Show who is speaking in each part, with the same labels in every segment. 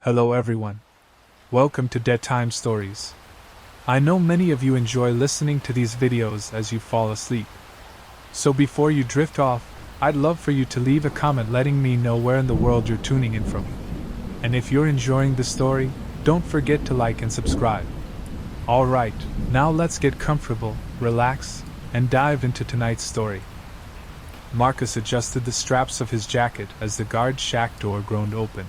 Speaker 1: Hello everyone. Welcome to Dead Time Stories. I know many of you enjoy listening to these videos as you fall asleep. So before you drift off, I'd love for you to leave a comment letting me know where in the world you're tuning in from. And if you're enjoying the story, don't forget to like and subscribe. Alright, now let's get comfortable, relax, and dive into tonight's story. Marcus adjusted the straps of his jacket as the guard shack door groaned open.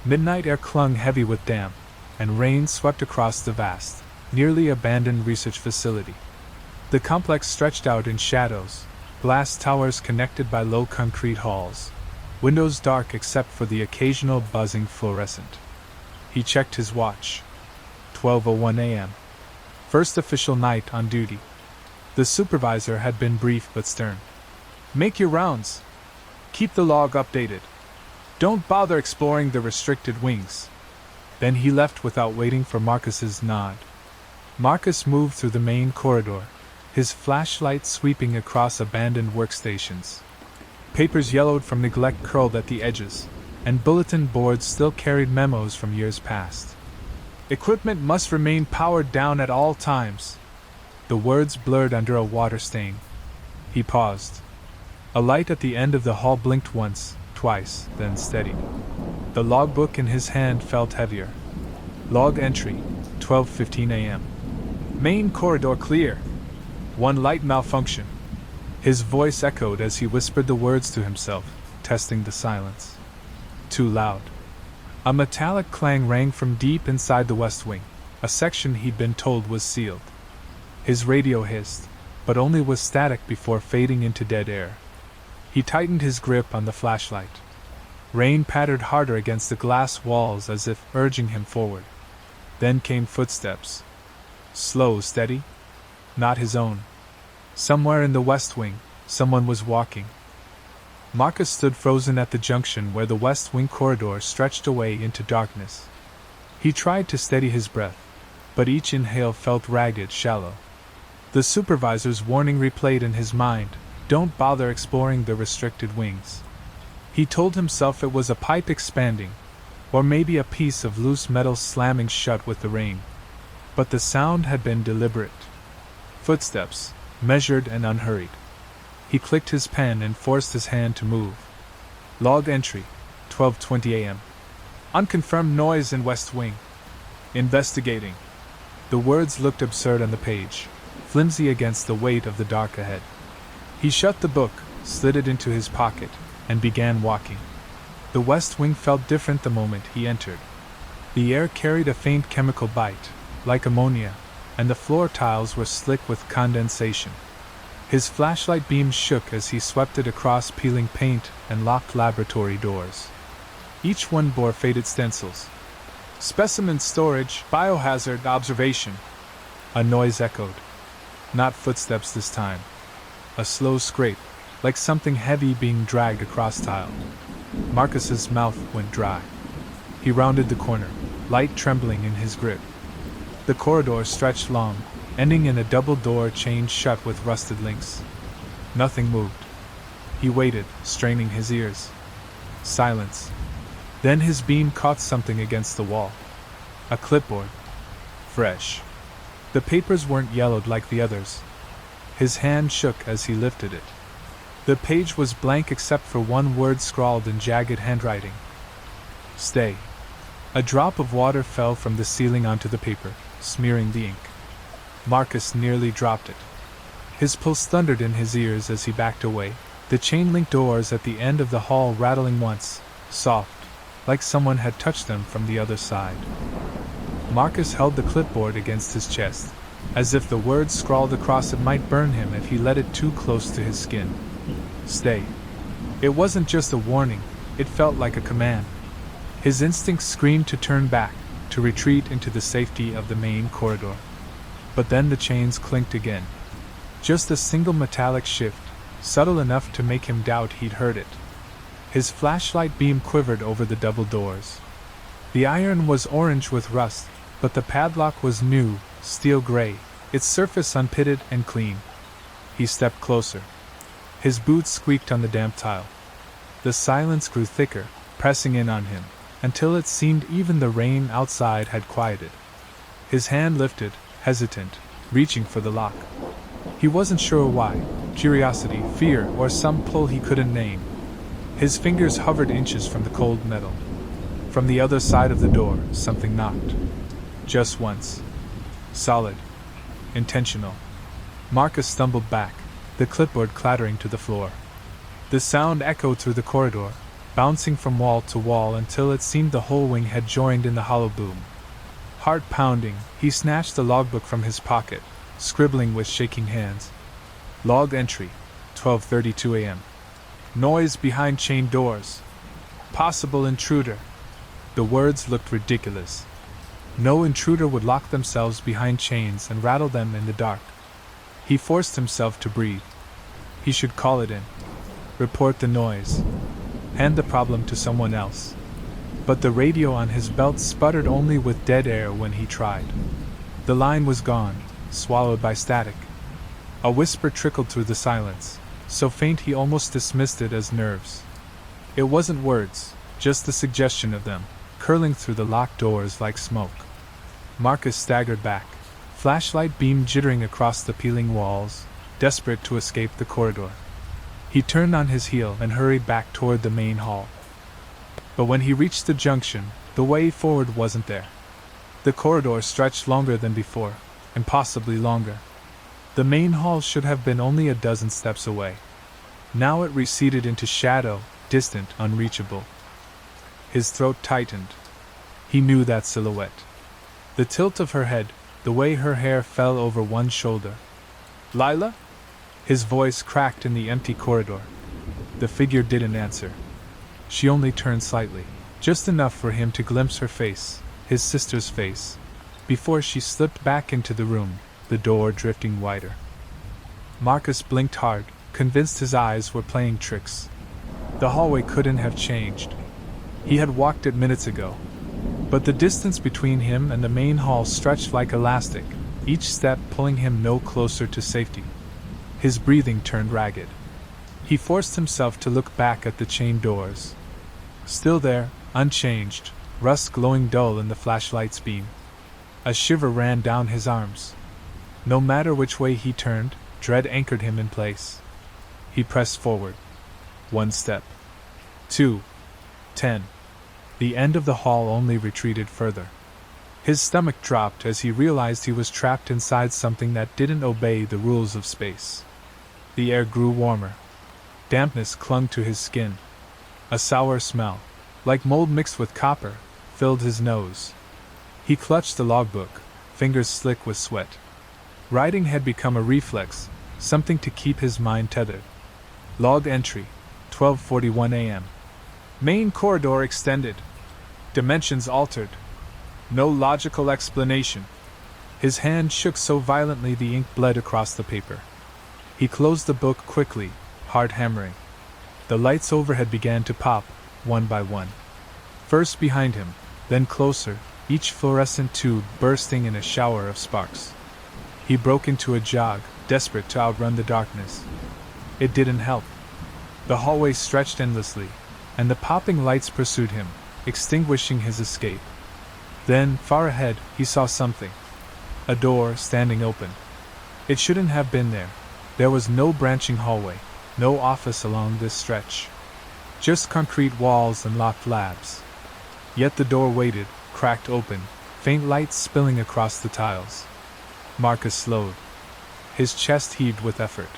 Speaker 1: Midnight air clung heavy with damp, and rain swept across the vast, nearly abandoned research facility. The complex stretched out in shadows, glass towers connected by low concrete halls, windows dark except for the occasional buzzing fluorescent. He checked his watch. 12:01 a.m. First official night on duty. The supervisor had been brief but stern. "Make your rounds. Keep the log updated. Don't bother exploring the restricted wings." Then he left without waiting for Marcus's nod. Marcus moved through the main corridor, his flashlight sweeping across abandoned workstations. Papers yellowed from neglect curled at the edges, and bulletin boards still carried memos from years past. "Equipment must remain powered down at all times." The words blurred under a water stain. He paused. A light at the end of the hall blinked once, twice, then steadied. The logbook in his hand felt heavier. Log entry, 12:15 a.m. Main corridor clear. One light malfunction. His voice echoed as he whispered the words to himself, testing the silence. Too loud. A metallic clang rang from deep inside the West Wing, a section he'd been told was sealed. His radio hissed, but only was static before fading into dead air. He tightened his grip on the flashlight. Rain pattered harder against the glass walls as if urging him forward. Then came footsteps. Slow, steady. Not his own. Somewhere in the West Wing, someone was walking. Marcus stood frozen at the junction where the West Wing corridor stretched away into darkness. He tried to steady his breath, but each inhale felt ragged, shallow. The supervisor's warning replayed in his mind. Don't bother exploring the restricted wings. He told himself it was a pipe expanding, or maybe a piece of loose metal slamming shut with the rain. But the sound had been deliberate. Footsteps, measured and unhurried. He clicked his pen and forced his hand to move. Log entry, 12:20 a.m. Unconfirmed noise in West Wing. Investigating. The words looked absurd on the page, flimsy against the weight of the dark ahead. He shut the book, slid it into his pocket, and began walking. The West Wing felt different the moment he entered. The air carried a faint chemical bite, like ammonia, and the floor tiles were slick with condensation. His flashlight beam shook as he swept it across peeling paint and locked laboratory doors. Each one bore faded stencils. "Specimen storage, biohazard observation." A noise echoed. Not footsteps this time. A slow scrape, like something heavy being dragged across tile. Marcus's mouth went dry. He rounded the corner, light trembling in his grip. The corridor stretched long, ending in a double door chained shut with rusted links. Nothing moved. He waited, straining his ears. Silence. Then his beam caught something against the wall. A clipboard. Fresh. The papers weren't yellowed like the others. His hand shook as he lifted it. The page was blank except for one word scrawled in jagged handwriting. Stay. A drop of water fell from the ceiling onto the paper, smearing the ink. Marcus nearly dropped it. His pulse thundered in his ears as he backed away, the chain-link doors at the end of the hall rattling once, soft, like someone had touched them from the other side. Marcus held the clipboard against his chest, as if the words scrawled across it might burn him if he let it too close to his skin. Stay. It wasn't just a warning, it felt like a command. His instincts screamed to turn back, to retreat into the safety of the main corridor. But then the chains clinked again. Just a single metallic shift, subtle enough to make him doubt he'd heard it. His flashlight beam quivered over the double doors. The iron was orange with rust, but the padlock was new, steel gray, its surface unpitted and clean. He stepped closer. His boots squeaked on the damp tile. The silence grew thicker, pressing in on him, until it seemed even the rain outside had quieted. His hand lifted, hesitant, reaching for the lock. He wasn't sure why, curiosity, fear, or some pull he couldn't name. His fingers hovered inches from the cold metal. From the other side of the door, something knocked. Just once. Solid. Intentional. Marcus stumbled back, the clipboard clattering to the floor. The sound echoed through the corridor, bouncing from wall to wall until it seemed the whole wing had joined in the hollow boom. Heart pounding, he snatched the logbook from his pocket, scribbling with shaking hands. Log entry, 12:32 a.m. Noise behind chained doors. Possible intruder. The words looked ridiculous. No intruder would lock themselves behind chains and rattle them in the dark. He forced himself to breathe. He should call it in. Report the noise. Hand the problem to someone else. But the radio on his belt sputtered only with dead air when he tried. The line was gone, swallowed by static. A whisper trickled through the silence, so faint he almost dismissed it as nerves. It wasn't words, just the suggestion of them, curling through the locked doors like smoke. Marcus staggered back, flashlight beam jittering across the peeling walls, desperate to escape the corridor. He turned on his heel and hurried back toward the main hall. But when he reached the junction, the way forward wasn't there. The corridor stretched longer than before, and possibly longer. The main hall should have been only a dozen steps away. Now it receded into shadow, distant, unreachable. His throat tightened. He knew that silhouette. The tilt of her head, the way her hair fell over one shoulder. "Lila?" His voice cracked in the empty corridor. The figure didn't answer. She only turned slightly, just enough for him to glimpse her face, his sister's face, before she slipped back into the room, the door drifting wider. Marcus blinked hard, convinced his eyes were playing tricks. The hallway couldn't have changed. He had walked it minutes ago. But the distance between him and the main hall stretched like elastic, each step pulling him no closer to safety. His breathing turned ragged. He forced himself to look back at the chained doors. Still there, unchanged, rust glowing dull in the flashlight's beam. A shiver ran down his arms. No matter which way he turned, dread anchored him in place. He pressed forward. 1 step. 2. 10. The end of the hall only retreated further. His stomach dropped as he realized he was trapped inside something that didn't obey the rules of space. The air grew warmer. Dampness clung to his skin. A sour smell, like mold mixed with copper, filled his nose. He clutched the logbook, fingers slick with sweat. Writing had become a reflex, something to keep his mind tethered. Log entry, 12:41 a.m. Main corridor extended. Dimensions altered. No logical explanation. His hand shook so violently the ink bled across the paper. He closed the book quickly, hard hammering. The lights overhead began to pop, one by one. First behind him, then closer, each fluorescent tube bursting in a shower of sparks. He broke into a jog, desperate to outrun the darkness. It didn't help. The hallway stretched endlessly, and the popping lights pursued him, extinguishing his escape. Then, far ahead, he saw something. A door standing open. It shouldn't have been there. There was no branching hallway, no office along this stretch. Just concrete walls and locked labs. Yet the door waited, cracked open, faint lights spilling across the tiles. Marcus slowed. His chest heaved with effort.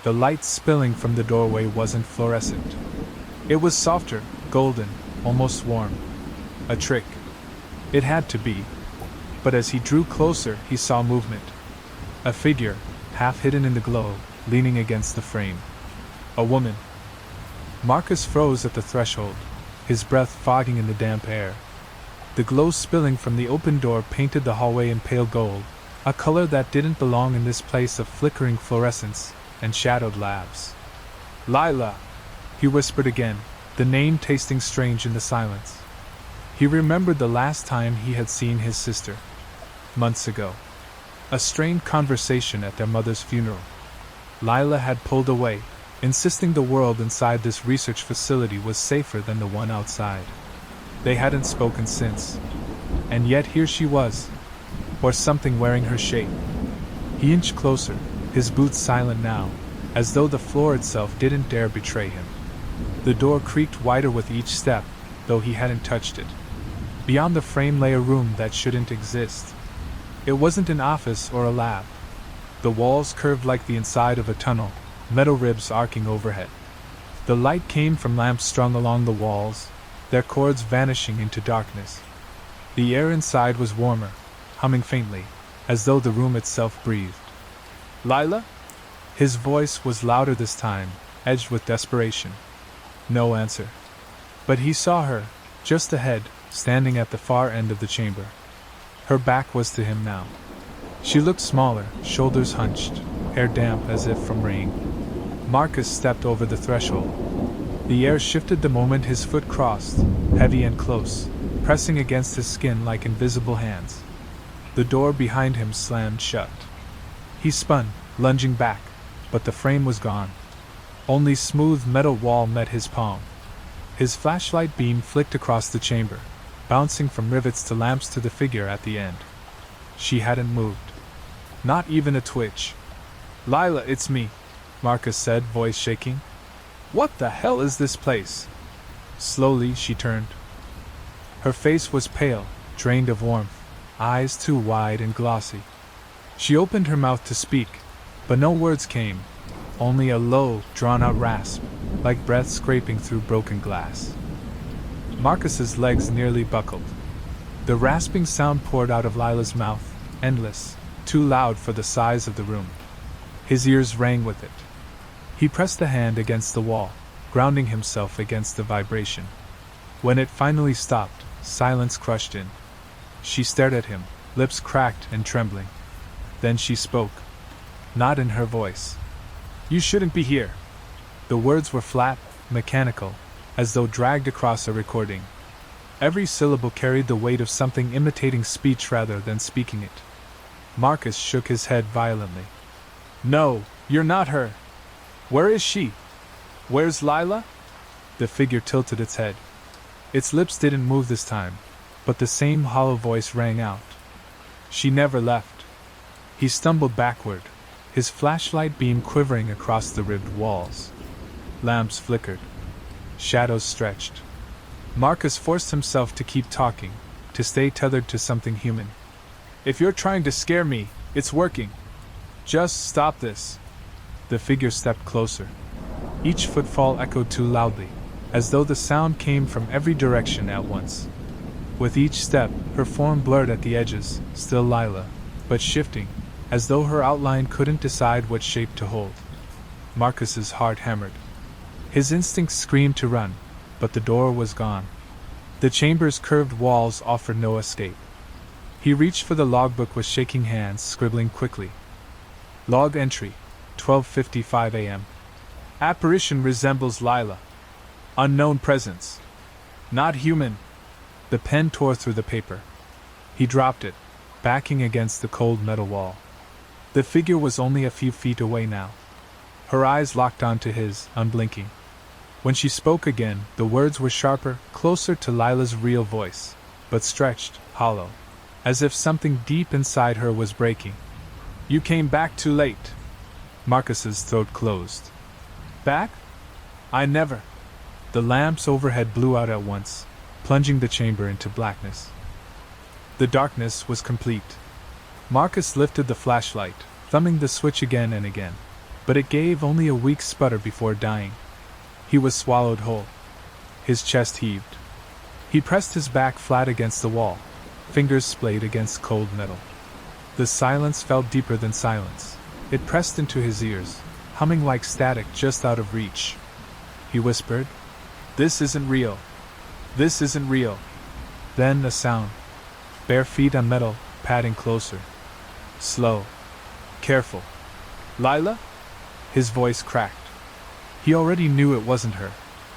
Speaker 1: The light spilling from the doorway wasn't fluorescent. It was softer, golden, almost warm. A trick. It had to be. But as he drew closer, he saw movement. A figure, half hidden in the glow, leaning against the frame. A woman. Marcus froze at the threshold, his breath fogging in the damp air. The glow spilling from the open door painted the hallway in pale gold, a color that didn't belong in this place of flickering fluorescence and shadowed labs. "Lila!" he whispered again, the name tasting strange in the silence. He remembered the last time he had seen his sister. Months ago. A strained conversation at their mother's funeral. Lila had pulled away, insisting the world inside this research facility was safer than the one outside. They hadn't spoken since. And yet here she was. Or something wearing her shape. He inched closer, his boots silent now, as though the floor itself didn't dare betray him. The door creaked wider with each step, though he hadn't touched it. Beyond the frame lay a room that shouldn't exist. It wasn't an office or a lab. The walls curved like the inside of a tunnel, metal ribs arcing overhead. The light came from lamps strung along the walls, their cords vanishing into darkness. The air inside was warmer, humming faintly, as though the room itself breathed. "Lila?" His voice was louder this time, edged with desperation. No answer. But he saw her, just ahead, standing at the far end of the chamber. Her back was to him now. She looked smaller, shoulders hunched, hair damp as if from rain. Marcus stepped over the threshold. The air shifted the moment his foot crossed, heavy and close, pressing against his skin like invisible hands. The door behind him slammed shut. He spun, lunging back, but the frame was gone. Only smooth metal wall met his palm. His flashlight beam flicked across the chamber, bouncing from rivets to lamps to the figure at the end. She hadn't moved. Not even a twitch. "Lila, it's me," Marcus said, voice shaking. "What the hell is this place?" Slowly she turned. Her face was pale, drained of warmth, eyes too wide and glossy. She opened her mouth to speak, but no words came, only a low, drawn-out rasp, like breath scraping through broken glass. Marcus's legs nearly buckled. The rasping sound poured out of Lila's mouth, endless, too loud for the size of the room. His ears rang with it. He pressed the hand against the wall, grounding himself against the vibration. When it finally stopped, silence crushed in. She stared at him, lips cracked and trembling. Then she spoke. Not in her voice. "You shouldn't be here." The words were flat, mechanical, as though dragged across a recording. Every syllable carried the weight of something imitating speech rather than speaking it. Marcus shook his head violently. "No, you're not her. Where is she? Where's Lila?" The figure tilted its head. Its lips didn't move this time, but the same hollow voice rang out. "She never left." He stumbled backward, his flashlight beam quivering across the ribbed walls. Lamps flickered. Shadows stretched. Marcus forced himself to keep talking, to stay tethered to something human. "If you're trying to scare me, it's working. Just stop this." The figure stepped closer. Each footfall echoed too loudly, as though the sound came from every direction at once. With each step, her form blurred at the edges, still Lila, but shifting, as though her outline couldn't decide what shape to hold. Marcus's heart hammered. His instincts screamed to run, but the door was gone. The chamber's curved walls offered no escape. He reached for the logbook with shaking hands, scribbling quickly. Log entry, 12:55 a.m. Apparition resembles Lila. Unknown presence. Not human. The pen tore through the paper. He dropped it, backing against the cold metal wall. The figure was only a few feet away now. Her eyes locked onto his, unblinking. When she spoke again, the words were sharper, closer to Lila's real voice, but stretched, hollow, as if something deep inside her was breaking. "You came back too late." Marcus's throat closed. "Back? I never." The lamps overhead blew out at once, plunging the chamber into blackness. The darkness was complete. Marcus lifted the flashlight, thumbing the switch again and again, but it gave only a weak sputter before dying. He was swallowed whole. His chest heaved. He pressed his back flat against the wall, fingers splayed against cold metal. The silence felt deeper than silence. It pressed into his ears, humming like static just out of reach. He whispered, "This isn't real. This isn't real." Then a sound. Bare feet on metal, padding closer. Slow. Careful. "Lila?" His voice cracked. He already knew it wasn't her,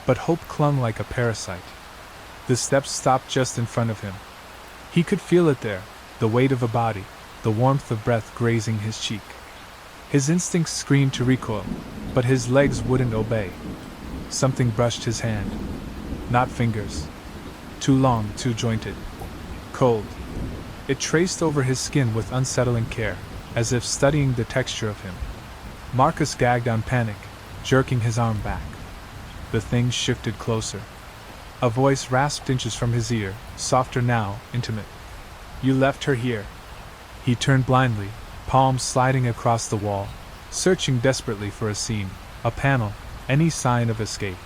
Speaker 1: but hope clung like a parasite. The steps stopped just in front of him. He could feel it there, the weight of a body, the warmth of breath grazing his cheek. His instincts screamed to recoil, but his legs wouldn't obey. Something brushed his hand. Not fingers. Too long, too jointed. Cold. It traced over his skin with unsettling care, as if studying the texture of him. Marcus gagged on panic, jerking his arm back. The thing shifted closer. A voice rasped inches from his ear, softer now, intimate. You left her here. He turned blindly, palms sliding across the wall, searching desperately for a seam, a panel, any sign of escape.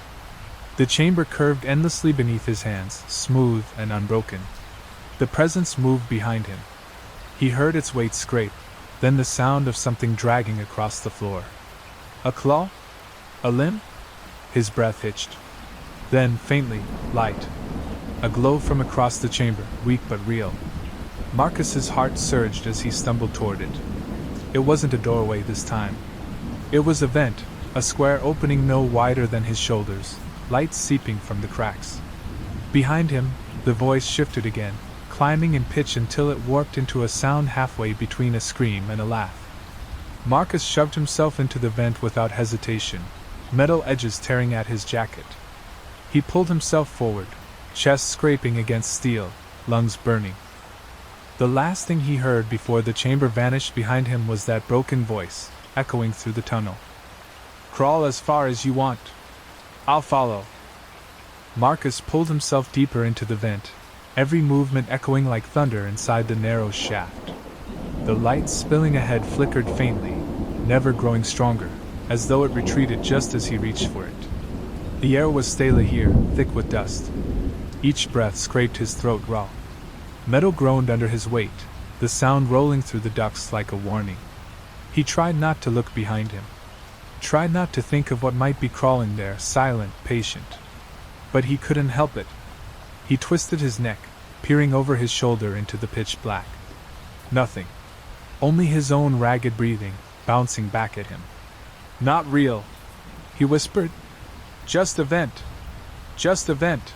Speaker 1: The chamber curved endlessly beneath his hands, smooth and unbroken. The presence moved behind him. He heard its weight scrape, then the sound of something dragging across the floor. A claw? A limb? His breath hitched. Then, faintly, light. A glow from across the chamber, weak but real. Marcus's heart surged as he stumbled toward it. It wasn't a doorway this time. It was a vent, a square opening no wider than his shoulders, light seeping from the cracks. Behind him, the voice shifted again, climbing in pitch until it warped into a sound halfway between a scream and a laugh. Marcus shoved himself into the vent without hesitation, metal edges tearing at his jacket. He pulled himself forward, chest scraping against steel, lungs burning. The last thing he heard before the chamber vanished behind him was that broken voice, echoing through the tunnel. Crawl as far as you want. I'll follow. Marcus pulled himself deeper into the vent, every movement echoing like thunder inside the narrow shaft. The light spilling ahead flickered faintly, never growing stronger, as though it retreated just as he reached for it. The air was stale here, thick with dust. Each breath scraped his throat raw. Metal groaned under his weight, the sound rolling through the ducts like a warning. He tried not to look behind him. Tried not to think of what might be crawling there, silent, patient. But he couldn't help it. He twisted his neck, peering over his shoulder into the pitch black. Nothing. Only his own ragged breathing, bouncing back at him. Not real, he whispered. Just a vent. Just a vent.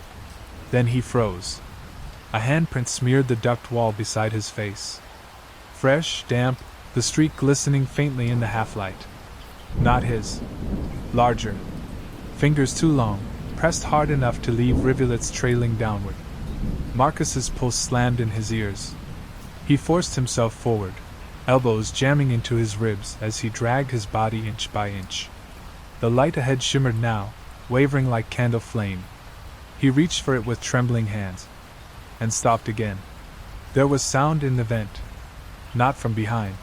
Speaker 1: Then he froze. A handprint smeared the duct wall beside his face. Fresh, damp, the streak glistening faintly in the half-light. Not his. Larger. Fingers too long, pressed hard enough to leave rivulets trailing downward. Marcus's pulse slammed in his ears. He forced himself forward, elbows jamming into his ribs as he dragged his body inch by inch. The light ahead shimmered now, wavering like candle flame. He reached for it with trembling hands, and stopped again. There was sound in the vent. Not from behind.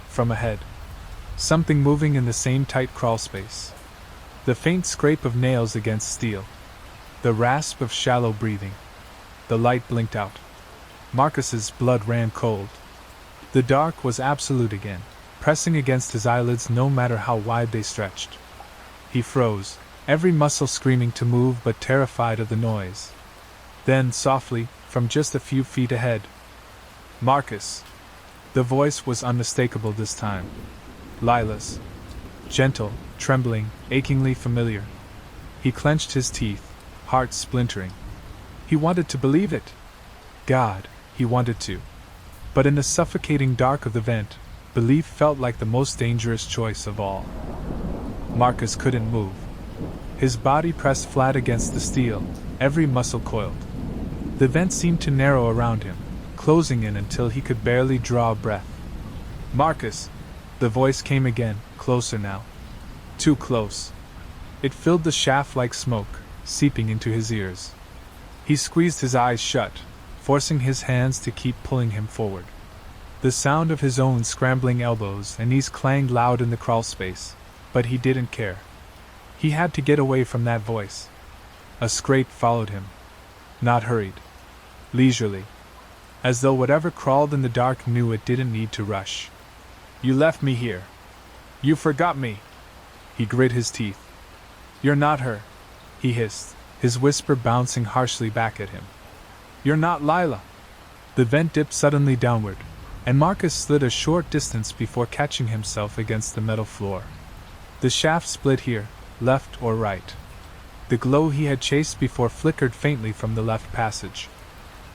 Speaker 1: From ahead. Something moving in the same tight crawl space. The faint scrape of nails against steel. The rasp of shallow breathing. The light blinked out. Marcus's blood ran cold. The dark was absolute again, pressing against his eyelids no matter how wide they stretched. He froze, every muscle screaming to move but terrified of the noise. Then, softly, from just a few feet ahead. Marcus. The voice was unmistakable this time. Lila's. Gentle, trembling, achingly familiar. He clenched his teeth, heart splintering. He wanted to believe it. God, he wanted to. But in the suffocating dark of the vent, belief felt like the most dangerous choice of all. Marcus couldn't move. His body pressed flat against the steel, every muscle coiled. The vent seemed to narrow around him, closing in until he could barely draw a breath. Marcus! The voice came again, closer now. Too close. It filled the shaft like smoke, seeping into his ears. He squeezed his eyes shut, forcing his hands to keep pulling him forward. The sound of his own scrambling elbows and knees clanged loud in the crawl space, but he didn't care. He had to get away from that voice. A scrape followed him. Not hurried. Leisurely. As though whatever crawled in the dark knew it didn't need to rush. You left me here. You forgot me. He grit his teeth. You're not her, he hissed, his whisper bouncing harshly back at him. You're not Lila. The vent dipped suddenly downward, and Marcus slid a short distance before catching himself against the metal floor. The shaft split here, left or right. The glow he had chased before flickered faintly from the left passage.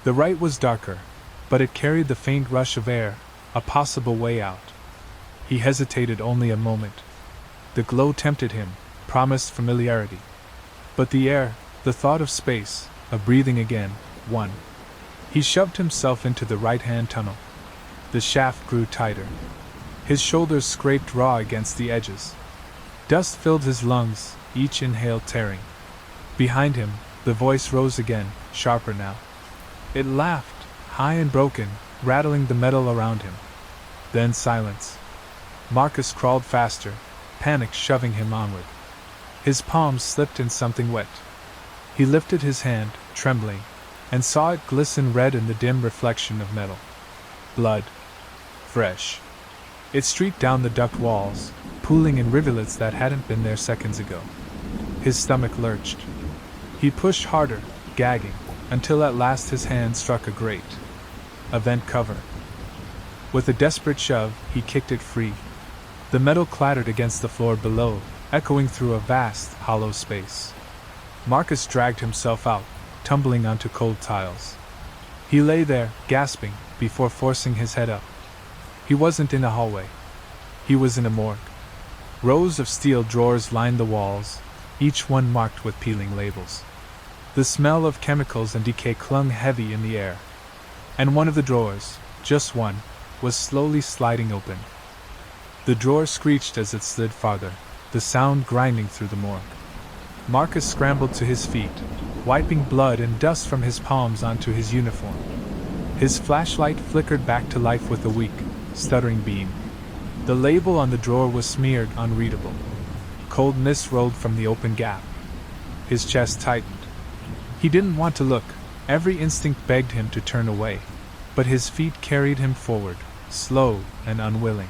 Speaker 1: The right was darker, but it carried the faint rush of air, a possible way out. He hesitated only a moment. The glow tempted him, promised familiarity. But the air, the thought of space, a breathing again, one. He shoved himself into the right-hand tunnel. The shaft grew tighter. His shoulders scraped raw against the edges. Dust filled his lungs, each inhale tearing. Behind him, the voice rose again, sharper now. It laughed, high and broken, rattling the metal around him. Then silence. Marcus crawled faster, panic shoving him onward. His palms slipped in something wet. He lifted his hand, trembling, and saw it glisten red in the dim reflection of metal. Blood. Fresh. It streaked down the duct walls, pooling in rivulets that hadn't been there seconds ago. His stomach lurched. He pushed harder, gagging, until at last his hand struck a grate. A vent cover. With a desperate shove, he kicked it free. The metal clattered against the floor below, echoing through a vast, hollow space. Marcus dragged himself out, tumbling onto cold tiles. He lay there, gasping, before forcing his head up. He wasn't in a hallway. He was in a morgue. Rows of steel drawers lined the walls, each one marked with peeling labels. The smell of chemicals and decay clung heavy in the air. And one of the drawers, just one, was slowly sliding open. The drawer screeched as it slid farther, the sound grinding through the morgue. Marcus scrambled to his feet, wiping blood and dust from his palms onto his uniform. His flashlight flickered back to life with a weak, stuttering beam. The label on the drawer was smeared unreadable. Cold mist rolled from the open gap. His chest tightened. He didn't want to look, every instinct begged him to turn away, but his feet carried him forward, slow and unwilling.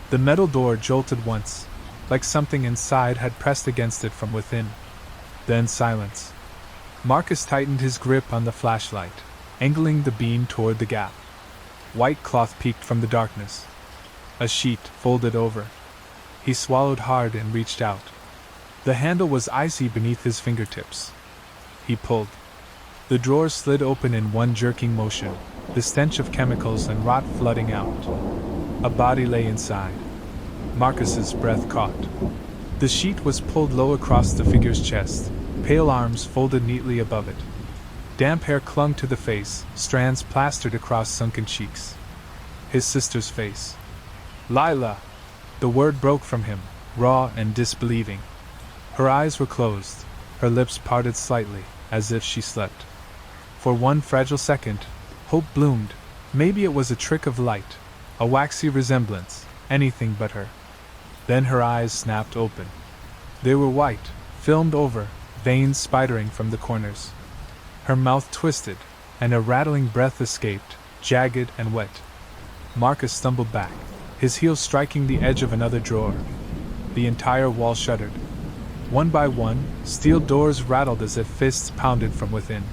Speaker 1: The metal door jolted once, like something inside had pressed against it from within. Then silence. Marcus tightened his grip on the flashlight, angling the beam toward the gap. White cloth peeked from the darkness. A sheet folded over. He swallowed hard and reached out. The handle was icy beneath his fingertips. He pulled. The drawer slid open in one jerking motion, the stench of chemicals and rot flooding out. A body lay inside. Marcus's breath caught. The sheet was pulled low across the figure's chest, pale arms folded neatly above it. Damp hair clung to the face, strands plastered across sunken cheeks. His sister's face. Lila! The word broke from him, raw and disbelieving. Her eyes were closed, her lips parted slightly, as if she slept. For one fragile second, hope bloomed. Maybe it was a trick of light, a waxy resemblance, anything but her. Then her eyes snapped open. They were white, filmed over, veins spidering from the corners. Her mouth twisted, and a rattling breath escaped, jagged and wet. Marcus stumbled back, his heel striking the edge of another drawer. The entire wall shuddered. One by one, steel doors rattled as if fists pounded from within.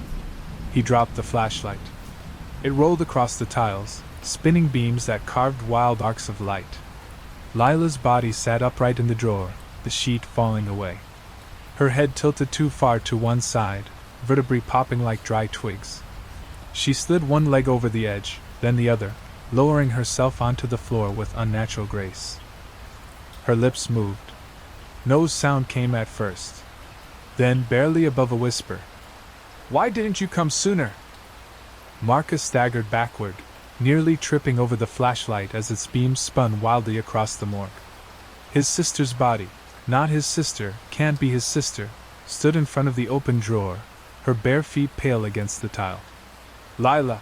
Speaker 1: He dropped the flashlight. It rolled across the tiles, spinning beams that carved wild arcs of light. Lila's body sat upright in the drawer, the sheet falling away. Her head tilted too far to one side, vertebrae popping like dry twigs. She slid one leg over the edge, then the other, lowering herself onto the floor with unnatural grace. Her lips moved. No sound came at first. Then, barely above a whisper, "Why didn't you come sooner?" Marcus staggered backward, nearly tripping over the flashlight as its beam spun wildly across the morgue. His sister's body, not his sister, can't be his sister, stood in front of the open drawer, her bare feet pale against the tile. "Lila,"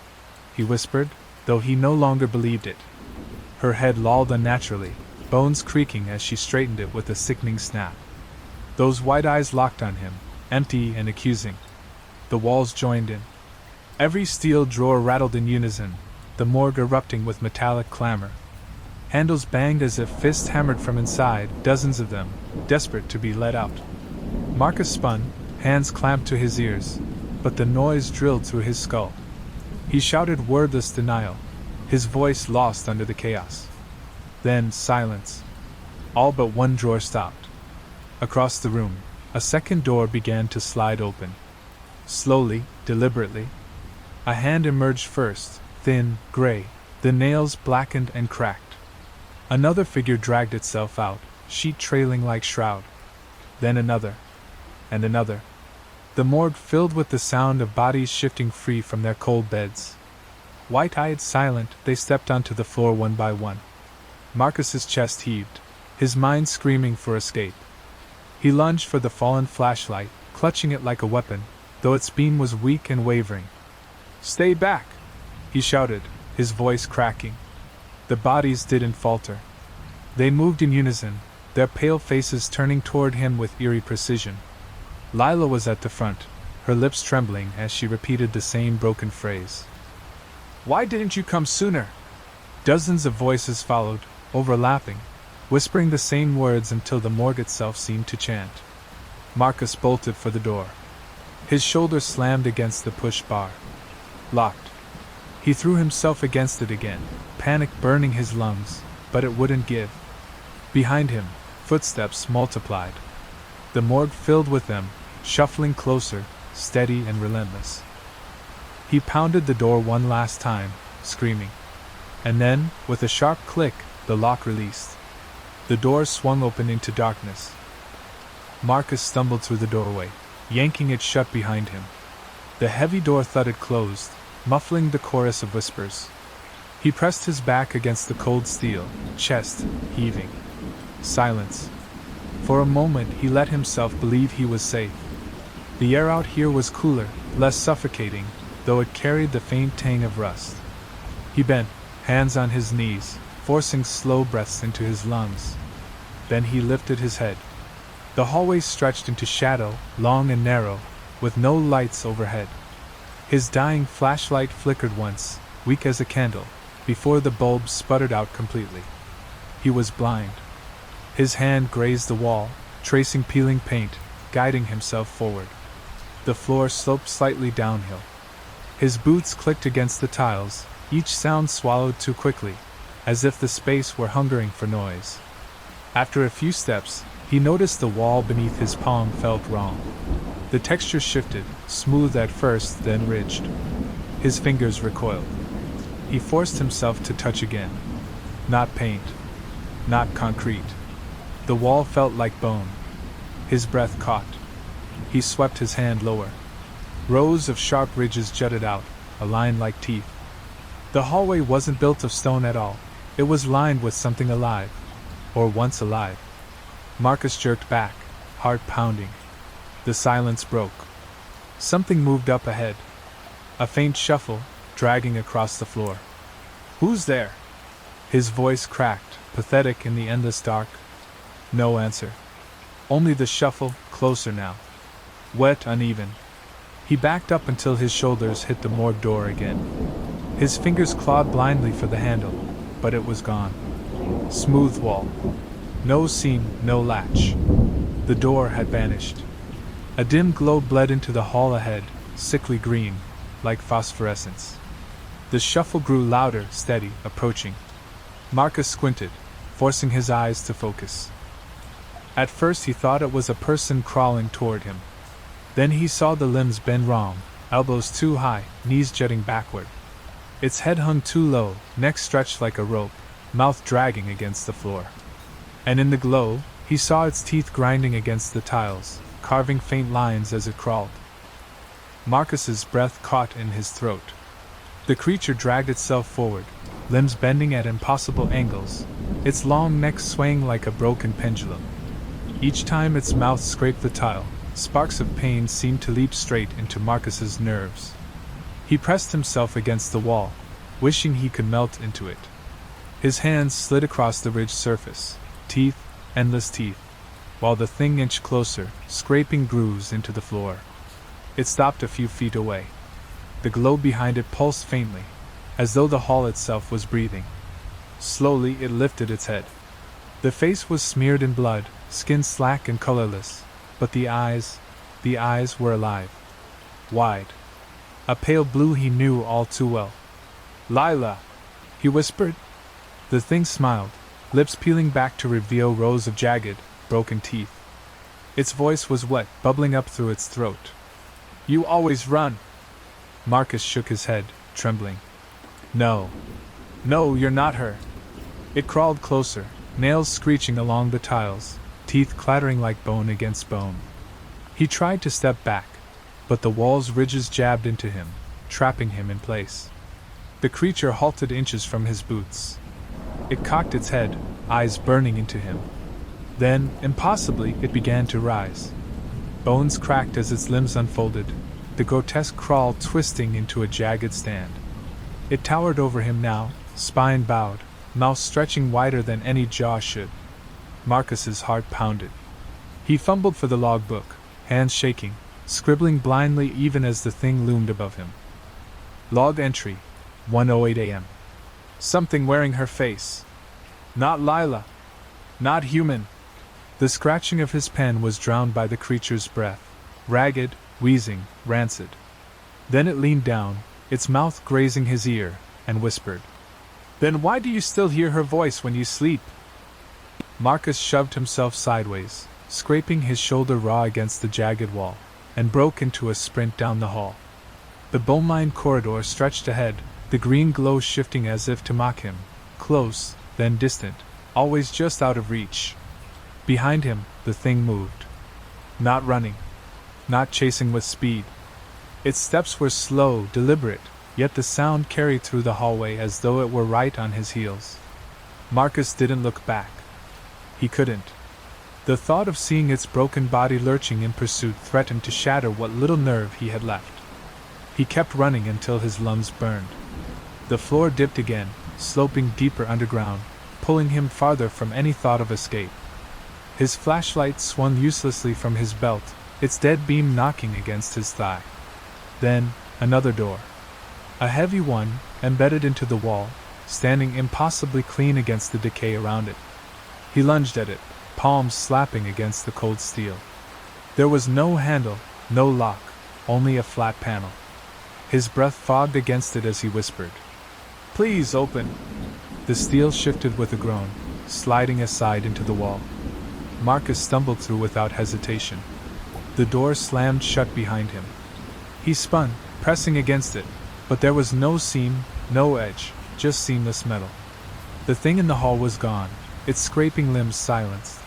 Speaker 1: he whispered, though he no longer believed it. Her head lolled unnaturally, bones creaking as she straightened it with a sickening snap. Those white eyes locked on him, empty and accusing. The walls joined in. Every steel drawer rattled in unison, the morgue erupting with metallic clamor. Handles banged as if fists hammered from inside, dozens of them, desperate to be let out. Marcus spun, hands clamped to his ears, but the noise drilled through his skull. He shouted wordless denial, his voice lost under the chaos. Then silence. All but one drawer stopped. Across the room, a second door began to slide open. Slowly, deliberately. A hand emerged first, thin, gray, the nails blackened and cracked. Another figure dragged itself out, sheet trailing like shroud. Then another. And another. The morgue filled with the sound of bodies shifting free from their cold beds. White-eyed, silent, they stepped onto the floor one by one. Marcus's chest heaved, his mind screaming for escape. He lunged for the fallen flashlight, clutching it like a weapon, though its beam was weak and wavering. "Stay back!" he shouted, his voice cracking. The bodies didn't falter. They moved in unison, their pale faces turning toward him with eerie precision. Lila was at the front, her lips trembling as she repeated the same broken phrase. "Why didn't you come sooner?" Dozens of voices followed, overlapping, whispering the same words until the morgue itself seemed to chant. Marcus bolted for the door. His shoulder slammed against the push bar. Locked. He threw himself against it again, panic burning his lungs, but it wouldn't give. Behind him, footsteps multiplied. The morgue filled with them, shuffling closer, steady and relentless. He pounded the door one last time, screaming. And then, with a sharp click, the lock released. The door swung open into darkness. Marcus stumbled through the doorway, yanking it shut behind him. The heavy door thudded closed, muffling the chorus of whispers. He pressed his back against the cold steel, chest heaving. Silence. For a moment he let himself believe he was safe. The air out here was cooler, less suffocating, though it carried the faint tang of rust. He bent, hands on his knees, forcing slow breaths into his lungs. Then he lifted his head. The hallway stretched into shadow, long and narrow, with no lights overhead. His dying flashlight flickered once, weak as a candle, before the bulb sputtered out completely. He was blind. His hand grazed the wall, tracing peeling paint, guiding himself forward. The floor sloped slightly downhill. His boots clicked against the tiles, each sound swallowed too quickly, as if the space were hungering for noise. After a few steps, he noticed the wall beneath his palm felt wrong. The texture shifted, smooth at first, then ridged. His fingers recoiled. He forced himself to touch again. Not paint. Not concrete. The wall felt like bone. His breath caught. He swept his hand lower. Rows of sharp ridges jutted out, aligned like teeth. The hallway wasn't built of stone at all. It was lined with something alive. Or once alive. Marcus jerked back, heart pounding. The silence broke. Something moved up ahead. A faint shuffle, dragging across the floor. "Who's there?" His voice cracked, pathetic in the endless dark. No answer. Only the shuffle, closer now. Wet, uneven. He backed up until his shoulders hit the morgue door again. His fingers clawed blindly for the handle, but it was gone. Smooth wall. No seam, no latch. The door had vanished. A dim glow bled into the hall ahead, sickly green, like phosphorescence. The shuffle grew louder, steady, approaching. Marcus squinted, forcing his eyes to focus. At first he thought it was a person crawling toward him. Then he saw the limbs bend wrong, elbows too high, knees jutting backward. Its head hung too low, neck stretched like a rope, mouth dragging against the floor. And in the glow, he saw its teeth grinding against the tiles, carving faint lines as it crawled. Marcus's breath caught in his throat. The creature dragged itself forward, limbs bending at impossible angles, its long neck swaying like a broken pendulum. Each time its mouth scraped the tile, sparks of pain seemed to leap straight into Marcus's nerves. He pressed himself against the wall, wishing he could melt into it. His hands slid across the ridged surface, teeth, endless teeth, while the thing inched closer, scraping grooves into the floor. It stopped a few feet away. The glow behind it pulsed faintly, as though the hall itself was breathing. Slowly it lifted its head. The face was smeared in blood, skin slack and colorless, but the eyes were alive. Wide. A pale blue he knew all too well. "Lila!" he whispered. The thing smiled, lips peeling back to reveal rows of jagged, broken teeth. Its voice was wet, bubbling up through its throat. "You always run!" Marcus shook his head, trembling. No, you're not her." It crawled closer, nails screeching along the tiles, teeth clattering like bone against bone. He tried to step back, but the wall's ridges jabbed into him, trapping him in place. The creature halted inches from his boots. It cocked its head, eyes burning into him. Then, impossibly, it began to rise. Bones cracked as its limbs unfolded, the grotesque crawl twisting into a jagged stand. It towered over him now, spine bowed, mouth stretching wider than any jaw should. Marcus's heart pounded. He fumbled for the logbook, hands shaking, scribbling blindly even as the thing loomed above him. Log entry, 1:08 a.m. Something wearing her face. Not Lila. Not human. The scratching of his pen was drowned by the creature's breath, ragged, wheezing, rancid. Then it leaned down, its mouth grazing his ear, and whispered, "Then why do you still hear her voice when you sleep?" Marcus shoved himself sideways, scraping his shoulder raw against the jagged wall, and broke into a sprint down the hall. The bone-lined corridor stretched ahead, the green glow shifting as if to mock him, close, then distant, always just out of reach. Behind him, the thing moved. Not running. Not chasing with speed. Its steps were slow, deliberate, yet the sound carried through the hallway as though it were right on his heels. Marcus didn't look back. He couldn't. The thought of seeing its broken body lurching in pursuit threatened to shatter what little nerve he had left. He kept running until his lungs burned. The floor dipped again, sloping deeper underground, pulling him farther from any thought of escape. His flashlight swung uselessly from his belt, its dead beam knocking against his thigh. Then, another door. A heavy one, embedded into the wall, standing impossibly clean against the decay around it. He lunged at it, palms slapping against the cold steel. There was no handle, no lock, only a flat panel. His breath fogged against it as he whispered, "Please open." The steel shifted with a groan, sliding aside into the wall. Marcus stumbled through without hesitation. The door slammed shut behind him. He spun, pressing against it, but there was no seam, no edge, just seamless metal. The thing in the hall was gone, its scraping limbs silenced.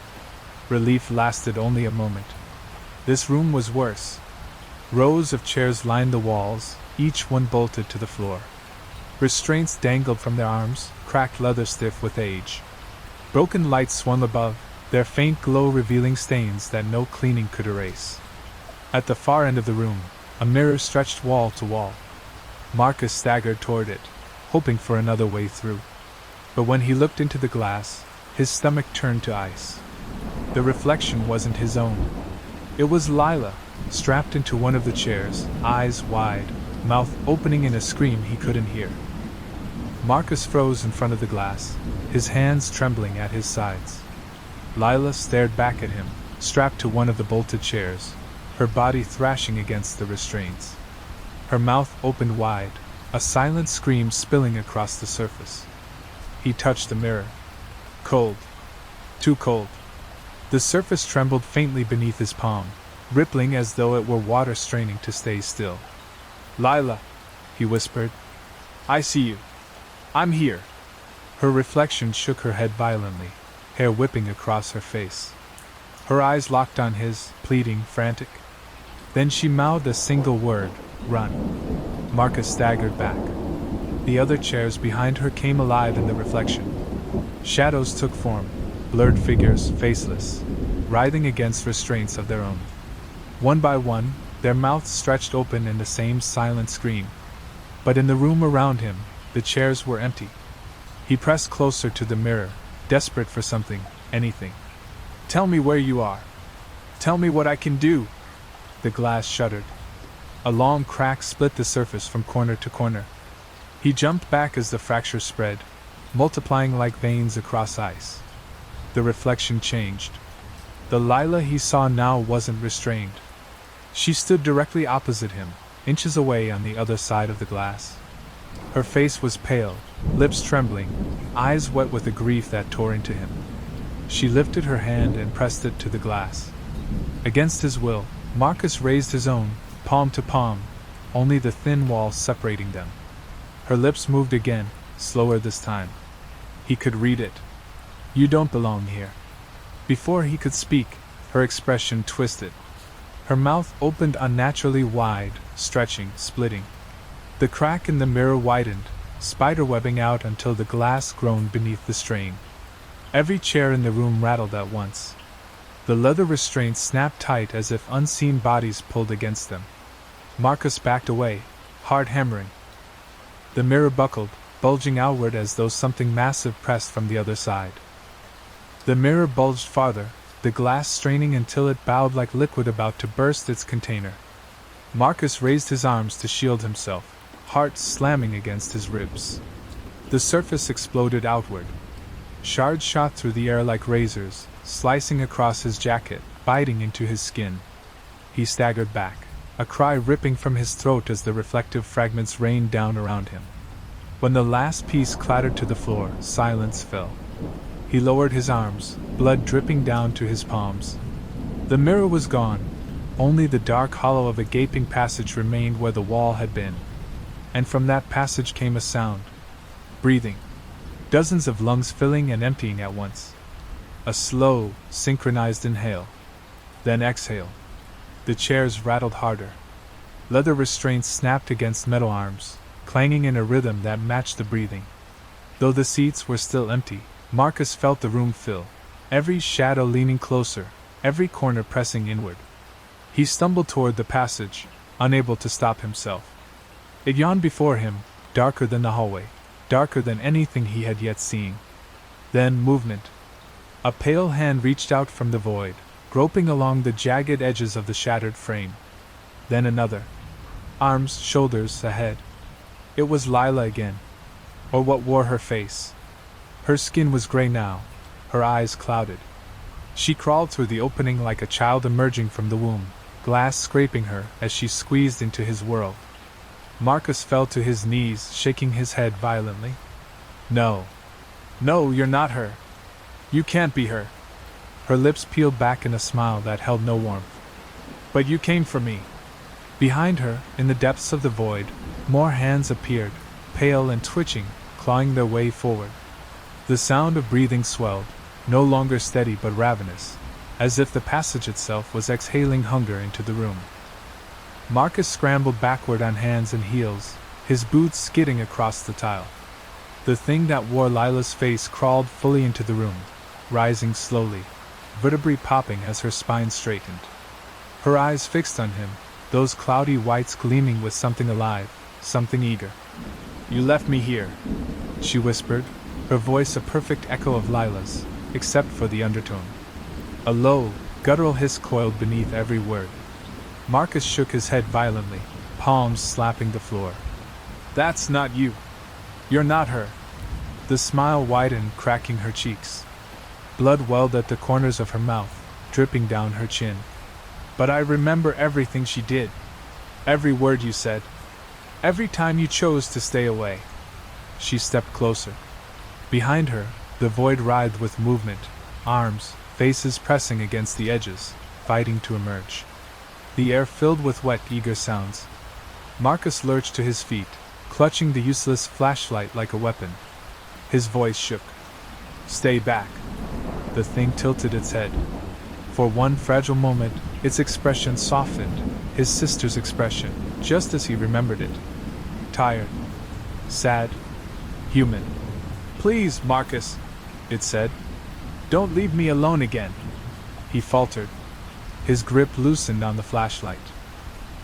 Speaker 1: Relief lasted only a moment. This room was worse. Rows of chairs lined the walls, each one bolted to the floor. Restraints dangled from their arms, cracked leather stiff with age. Broken lights swung above, their faint glow revealing stains that no cleaning could erase. At the far end of the room, a mirror stretched wall to wall. Marcus staggered toward it, hoping for another way through. But when he looked into the glass, his stomach turned to ice. The reflection wasn't his own. It was Lila, strapped into one of the chairs, eyes wide, mouth opening in a scream he couldn't hear. Marcus froze in front of the glass, his hands trembling at his sides. Lila stared back at him, strapped to one of the bolted chairs, her body thrashing against the restraints. Her mouth opened wide, a silent scream spilling across the surface. He touched the mirror. Cold. Too cold. The surface trembled faintly beneath his palm, rippling as though it were water straining to stay still. "Lila," he whispered. "I see you. I'm here." Her reflection shook her head violently, hair whipping across her face. Her eyes locked on his, pleading, frantic. Then she mouthed a single word, "Run." Marcus staggered back. The other chairs behind her came alive in the reflection. Shadows took form, blurred figures, faceless, writhing against restraints of their own. One by one, their mouths stretched open in the same silent scream. But in the room around him, the chairs were empty. He pressed closer to the mirror, desperate for something, anything. "Tell me where you are. Tell me what I can do." The glass shuddered. A long crack split the surface from corner to corner. He jumped back as the fracture spread, multiplying like veins across ice. The reflection changed. The Lila he saw now wasn't restrained. She stood directly opposite him, inches away on the other side of the glass. Her face was pale, lips trembling, eyes wet with the grief that tore into him. She lifted her hand and pressed it to the glass. Against his will, Marcus raised his own, palm to palm, only the thin wall separating them. Her lips moved again, slower this time. He could read it. "You don't belong here." Before he could speak, her expression twisted. Her mouth opened unnaturally wide, stretching, splitting. The crack in the mirror widened, spiderwebbing out until the glass groaned beneath the strain. Every chair in the room rattled at once. The leather restraints snapped tight as if unseen bodies pulled against them. Marcus backed away, hard hammering. The mirror buckled, bulging outward as though something massive pressed from the other side. The mirror bulged farther, the glass straining until it bowed like liquid about to burst its container. Marcus raised his arms to shield himself, heart slamming against his ribs. The surface exploded outward. Shards shot through the air like razors, slicing across his jacket, biting into his skin. He staggered back, a cry ripping from his throat as the reflective fragments rained down around him. When the last piece clattered to the floor, silence fell. He lowered his arms, blood dripping down to his palms. The mirror was gone. Only the dark hollow of a gaping passage remained where the wall had been. And from that passage came a sound. Breathing. Dozens of lungs filling and emptying at once. A slow, synchronized inhale. Then exhale. The chairs rattled harder. Leather restraints snapped against metal arms, clanging in a rhythm that matched the breathing. Though the seats were still empty, Marcus felt the room fill, every shadow leaning closer, every corner pressing inward. He stumbled toward the passage, unable to stop himself. It yawned before him, darker than the hallway, darker than anything he had yet seen. Then movement. A pale hand reached out from the void, groping along the jagged edges of the shattered frame. Then another. Arms, shoulders, a head. It was Lila again. Or what wore her face. Her skin was gray now, her eyes clouded. She crawled through the opening like a child emerging from the womb, glass scraping her as she squeezed into his world. Marcus fell to his knees, shaking his head violently. No. No, you're not her. You can't be her. Her lips peeled back in a smile that held no warmth. But you came for me. Behind her, in the depths of the void, more hands appeared, pale and twitching, clawing their way forward. The sound of breathing swelled, no longer steady but ravenous, as if the passage itself was exhaling hunger into the room. Marcus scrambled backward on hands and heels, his boots skidding across the tile. The thing that wore Lila's face crawled fully into the room, rising slowly, vertebrae popping as her spine straightened. Her eyes fixed on him, those cloudy whites gleaming with something alive, something eager. You left me here, she whispered, her voice a perfect echo of Lila's, except for the undertone. A low, guttural hiss coiled beneath every word. Marcus shook his head violently, palms slapping the floor. That's not you. You're not her. The smile widened, cracking her cheeks. Blood welled at the corners of her mouth, dripping down her chin. But I remember everything she did. Every word you said. Every time you chose to stay away. She stepped closer. Behind her, the void writhed with movement, arms, faces pressing against the edges, fighting to emerge. The air filled with wet, eager sounds. Marcus lurched to his feet, clutching the useless flashlight like a weapon. His voice shook. Stay back. The thing tilted its head. For one fragile moment, its expression softened, his sister's expression, just as he remembered it. Tired. Sad. Human. Please, Marcus, it said. Don't leave me alone again. He faltered. His grip loosened on the flashlight.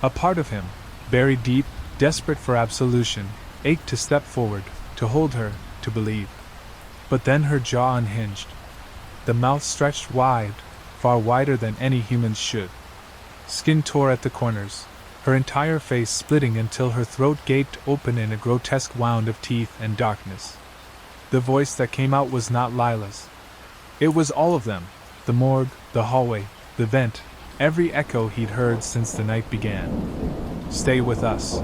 Speaker 1: A part of him, buried deep, desperate for absolution, ached to step forward, to hold her, to believe. But then her jaw unhinged. The mouth stretched wide, far wider than any human's should. Skin tore at the corners, her entire face splitting until her throat gaped open in a grotesque wound of teeth and darkness. The voice that came out was not Lila's. It was all of them, the morgue, the hallway, the vent, every echo he'd heard since the night began. Stay with us.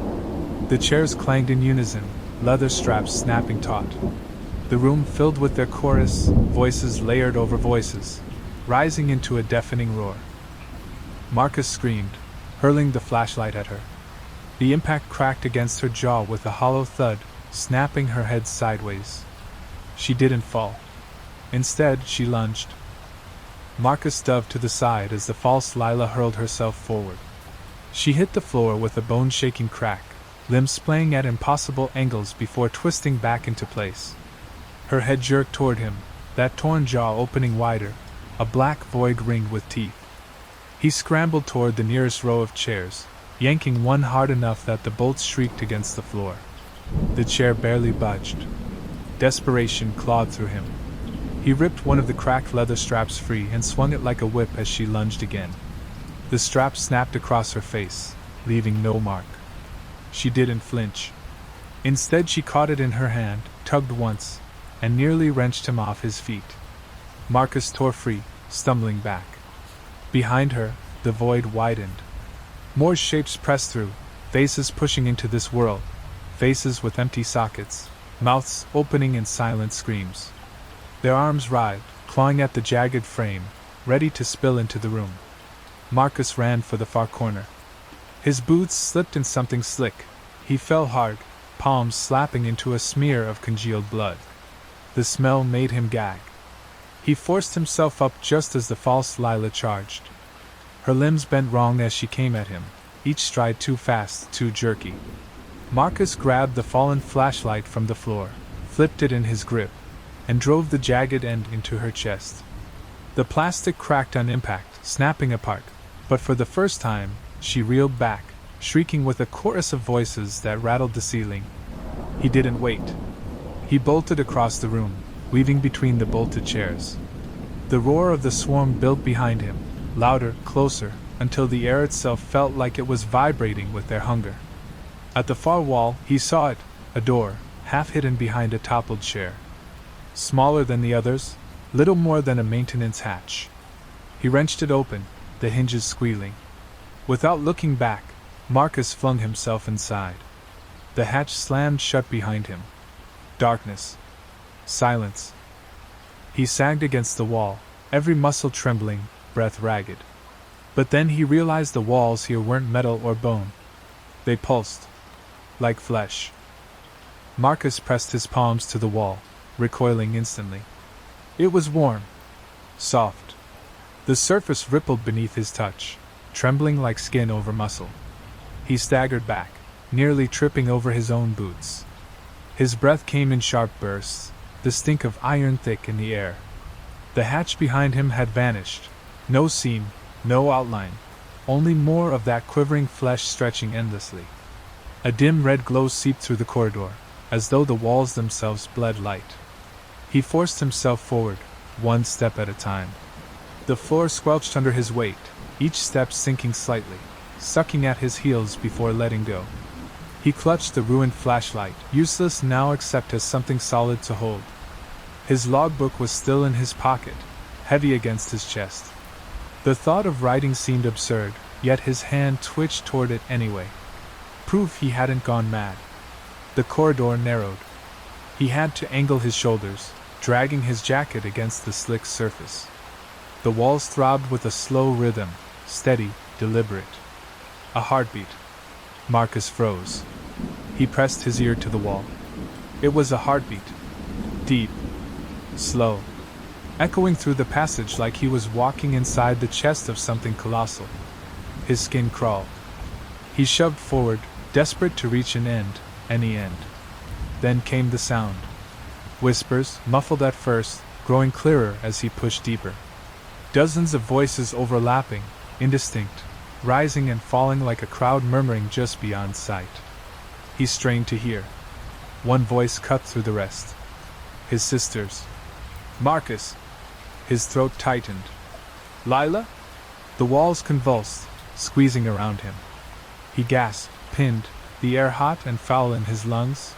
Speaker 1: The chairs clanged in unison, leather straps snapping taut. The room filled with their chorus, voices layered over voices, rising into a deafening roar. Marcus screamed, hurling the flashlight at her. The impact cracked against her jaw with a hollow thud, snapping her head sideways. She didn't fall. Instead, she lunged. Marcus dove to the side as the false Lila hurled herself forward. She hit the floor with a bone-shaking crack, limbs splaying at impossible angles before twisting back into place. Her head jerked toward him, that torn jaw opening wider, a black void ringed with teeth. He scrambled toward the nearest row of chairs, yanking one hard enough that the bolts shrieked against the floor. The chair barely budged. Desperation clawed through him. He ripped one of the cracked leather straps free and swung it like a whip as she lunged again. The strap snapped across her face, leaving no mark. She didn't flinch. Instead, she caught it in her hand, tugged once, and nearly wrenched him off his feet. Marcus tore free, stumbling back. Behind her, the void widened. More shapes pressed through, faces pushing into this world, faces with empty sockets, mouths opening in silent screams. Their arms writhed, clawing at the jagged frame, ready to spill into the room. Marcus ran for the far corner. His boots slipped in something slick. He fell hard, palms slapping into a smear of congealed blood. The smell made him gag. He forced himself up just as the false Lila charged. Her limbs bent wrong as she came at him, each stride too fast, too jerky. Marcus grabbed the fallen flashlight from the floor, flipped it in his grip, and drove the jagged end into her chest. The plastic cracked on impact, snapping apart, but for the first time, she reeled back, shrieking with a chorus of voices that rattled the ceiling. He didn't wait. He bolted across the room, weaving between the bolted chairs. The roar of the swarm built behind him, louder, closer, until the air itself felt like it was vibrating with their hunger. At the far wall, he saw it, a door, half hidden behind a toppled chair. Smaller than the others, little more than a maintenance hatch. He wrenched it open, the hinges squealing. Without looking back, Marcus flung himself inside. The hatch slammed shut behind him. Darkness. Silence. He sagged against the wall, every muscle trembling, breath ragged. But then he realized the walls here weren't metal or bone. They pulsed. Like flesh. Marcus pressed his palms to the wall, recoiling instantly. It was warm. Soft. The surface rippled beneath his touch, trembling like skin over muscle. He staggered back, nearly tripping over his own boots. His breath came in sharp bursts, the stink of iron thick in the air. The hatch behind him had vanished. No seam, no outline, only more of that quivering flesh stretching endlessly. A dim red glow seeped through the corridor, as though the walls themselves bled light. He forced himself forward, one step at a time. The floor squelched under his weight, each step sinking slightly, sucking at his heels before letting go. He clutched the ruined flashlight, useless now except as something solid to hold. His logbook was still in his pocket, heavy against his chest. The thought of writing seemed absurd, yet his hand twitched toward it anyway. Proof he hadn't gone mad. The corridor narrowed. He had to angle his shoulders, dragging his jacket against the slick surface. The walls throbbed with a slow rhythm, steady, deliberate. A heartbeat. Marcus froze. He pressed his ear to the wall. It was a heartbeat. Deep. Slow. Echoing through the passage like he was walking inside the chest of something colossal. His skin crawled. He shoved forward, desperate to reach an end, any end. Then came the sound. Whispers, muffled at first, growing clearer as he pushed deeper. Dozens of voices overlapping, indistinct, rising and falling like a crowd murmuring just beyond sight. He strained to hear. One voice cut through the rest. His sister's. Marcus! His throat tightened. Lila? The walls convulsed, squeezing around him. He gasped, pinned, the air hot and foul in his lungs.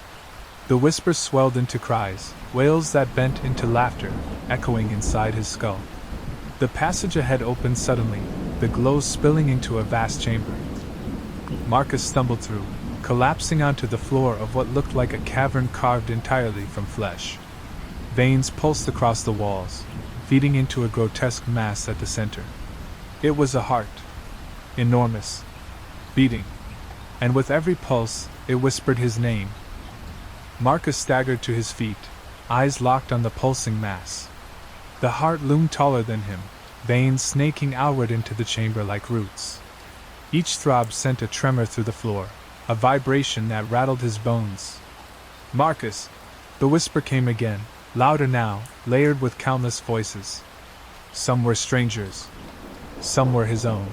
Speaker 1: The whispers swelled into cries, wails that bent into laughter, echoing inside his skull. The passage ahead opened suddenly, the glow spilling into a vast chamber. Marcus stumbled through, collapsing onto the floor of what looked like a cavern carved entirely from flesh. Veins pulsed across the walls, feeding into a grotesque mass at the center. It was a heart. Enormous. Beating. And with every pulse, it whispered his name. Marcus staggered to his feet, eyes locked on the pulsing mass. The heart loomed taller than him, veins snaking outward into the chamber like roots. Each throb sent a tremor through the floor, a vibration that rattled his bones. "Marcus!" The whisper came again, louder now, layered with countless voices. Some were strangers. Some were his own.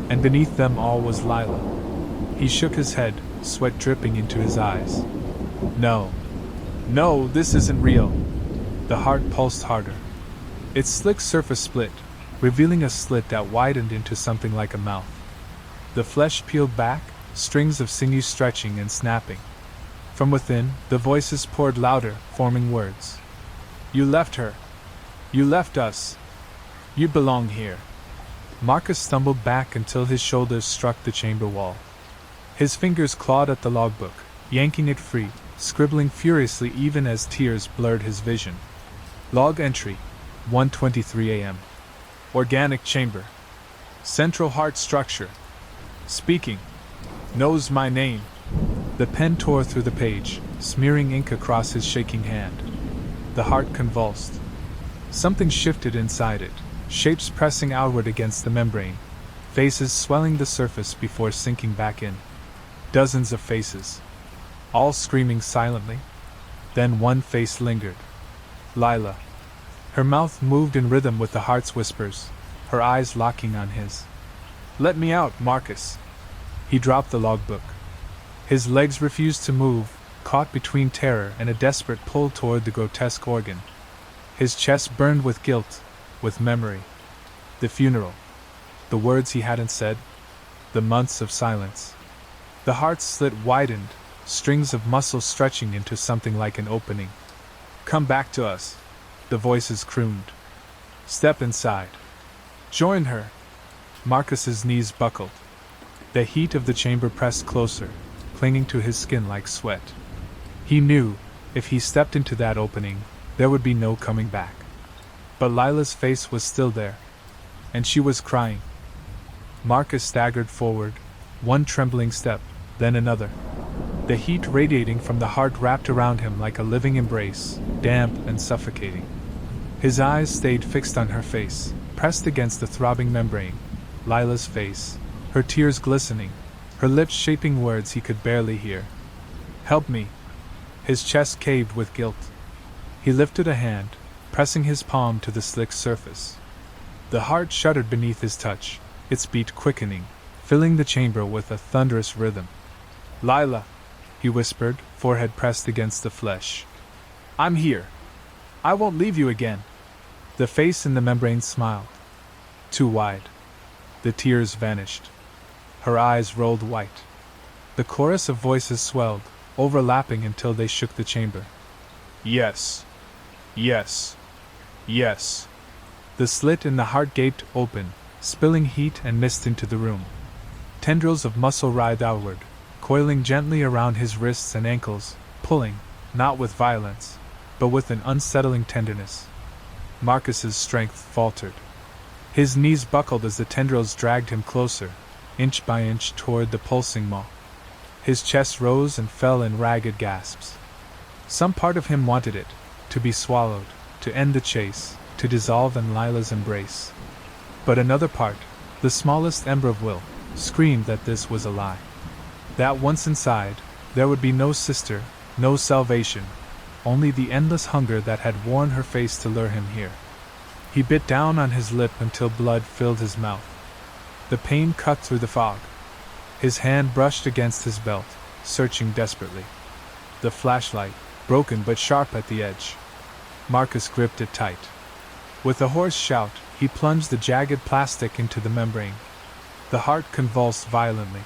Speaker 1: And beneath them all was Lila. He shook his head, sweat dripping into his eyes. "No. No, this isn't real." The heart pulsed harder. Its slick surface split, revealing a slit that widened into something like a mouth. The flesh peeled back, strings of sinew stretching and snapping. From within, the voices poured louder, forming words. "You left her. You left us. You belong here." Marcus stumbled back until his shoulders struck the chamber wall. His fingers clawed at the logbook, yanking it free, scribbling furiously even as tears blurred his vision. Log entry, 1:23 a.m. Organic chamber. Central heart structure. Speaking. Knows my name. The pen tore through the page, smearing ink across his shaking hand. The heart convulsed. Something shifted inside it, shapes pressing outward against the membrane, faces swelling the surface before sinking back in. Dozens of faces, all screaming silently. Then one face lingered. Lila. Her mouth moved in rhythm with the heart's whispers, her eyes locking on his. "Let me out, Marcus." He dropped the logbook. His legs refused to move, caught between terror and a desperate pull toward the grotesque organ. His chest burned with guilt, with memory. The funeral. The words he hadn't said. The months of silence. The heart's slit widened, strings of muscle stretching into something like an opening. "Come back to us," the voices crooned. "Step inside. Join her." Marcus's knees buckled. The heat of the chamber pressed closer, clinging to his skin like sweat. He knew, if he stepped into that opening, there would be no coming back. But Lila's face was still there, and she was crying. Marcus staggered forward, one trembling step, then another. The heat radiating from the heart wrapped around him like a living embrace, damp and suffocating. His eyes stayed fixed on her face, pressed against the throbbing membrane. Lila's face, her tears glistening, her lips shaping words he could barely hear. "Help me." His chest caved with guilt. He lifted a hand, pressing his palm to the slick surface. The heart shuddered beneath his touch, its beat quickening, filling the chamber with a thunderous rhythm. "Lila," he whispered, forehead pressed against the flesh. "I'm here. I won't leave you again." The face in the membrane smiled. Too wide. The tears vanished. Her eyes rolled white. The chorus of voices swelled, overlapping until they shook the chamber. "Yes. Yes. Yes." The slit in the heart gaped open, spilling heat and mist into the room. Tendrils of muscle writhed outward, coiling gently around his wrists and ankles, pulling, not with violence, but with an unsettling tenderness. Marcus's strength faltered. His knees buckled as the tendrils dragged him closer, inch by inch toward the pulsing maw. His chest rose and fell in ragged gasps. Some part of him wanted it, to be swallowed, to end the chase, to dissolve in Lila's embrace. But another part, the smallest ember of will, screamed that this was a lie. That once inside, there would be no sister, no salvation, only the endless hunger that had worn her face to lure him here. He bit down on his lip until blood filled his mouth. The pain cut through the fog. His hand brushed against his belt, searching desperately. The flashlight, broken but sharp at the edge. Marcus gripped it tight. With a hoarse shout, he plunged the jagged plastic into the membrane. The heart convulsed violently.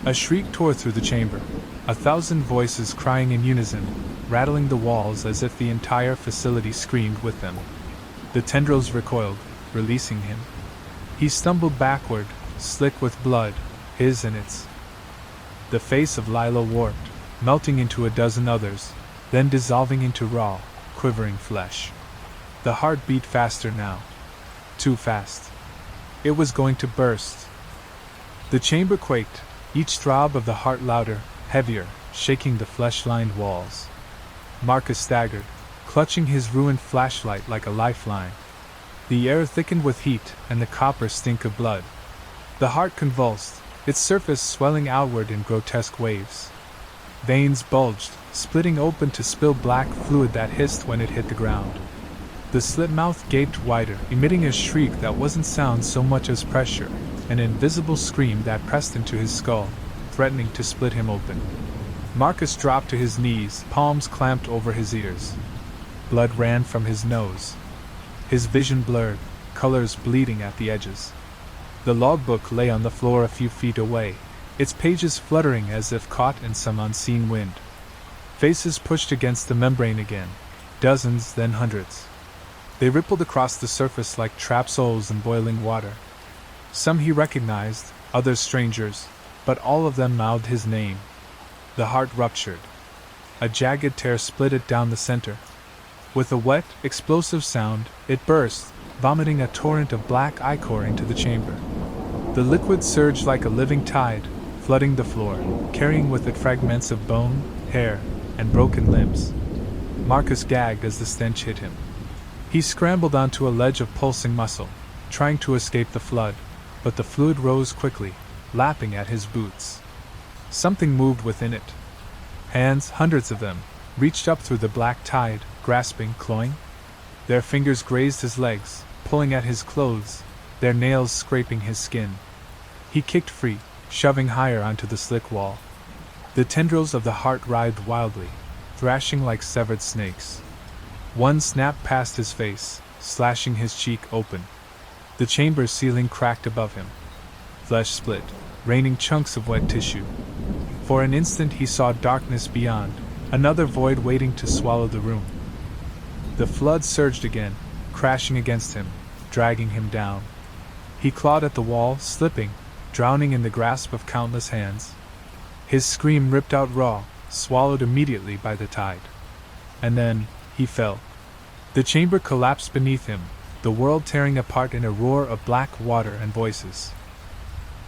Speaker 1: A shriek tore through the chamber, 1,000 voices crying in unison, rattling the walls as if the entire facility screamed with them. The tendrils recoiled, releasing him. He stumbled backward, slick with blood, his and its. The face of Lila warped, melting into a dozen others, then dissolving into raw, quivering flesh. The heart beat faster now. Too fast. It was going to burst. The chamber quaked, each throb of the heart louder, heavier, shaking the flesh-lined walls. Marcus staggered, clutching his ruined flashlight like a lifeline. The air thickened with heat and the copper stink of blood. The heart convulsed, its surface swelling outward in grotesque waves. Veins bulged, splitting open to spill black fluid that hissed when it hit the ground. The slit mouth gaped wider, emitting a shriek that wasn't sound so much as pressure, an invisible scream that pressed into his skull, threatening to split him open. Marcus dropped to his knees, palms clamped over his ears. Blood ran from his nose. His vision blurred, colors bleeding at the edges. The logbook lay on the floor a few feet away, its pages fluttering as if caught in some unseen wind. Faces pushed against the membrane again, dozens, then hundreds. They rippled across the surface like trapped souls in boiling water. Some he recognized, others strangers, but all of them mouthed his name. The heart ruptured. A jagged tear split it down the center. With a wet, explosive sound, it burst, vomiting a torrent of black ichor into the chamber. The liquid surged like a living tide, flooding the floor, carrying with it fragments of bone, hair, and broken limbs. Marcus gagged as the stench hit him. He scrambled onto a ledge of pulsing muscle, trying to escape the flood, but the fluid rose quickly, lapping at his boots. Something moved within it. Hands, hundreds of them, reached up through the black tide, grasping, clawing. Their fingers grazed his legs, pulling at his clothes, their nails scraping his skin. He kicked free, shoving higher onto the slick wall. The tendrils of the heart writhed wildly, thrashing like severed snakes. One snapped past his face, slashing his cheek open. The chamber's ceiling cracked above him. Flesh split, raining chunks of wet tissue. For an instant he saw darkness beyond, another void waiting to swallow the room. The flood surged again, crashing against him, dragging him down. He clawed at the wall, slipping, drowning in the grasp of countless hands. His scream ripped out raw, swallowed immediately by the tide. And then, he fell. The chamber collapsed beneath him, the world tearing apart in a roar of black water and voices.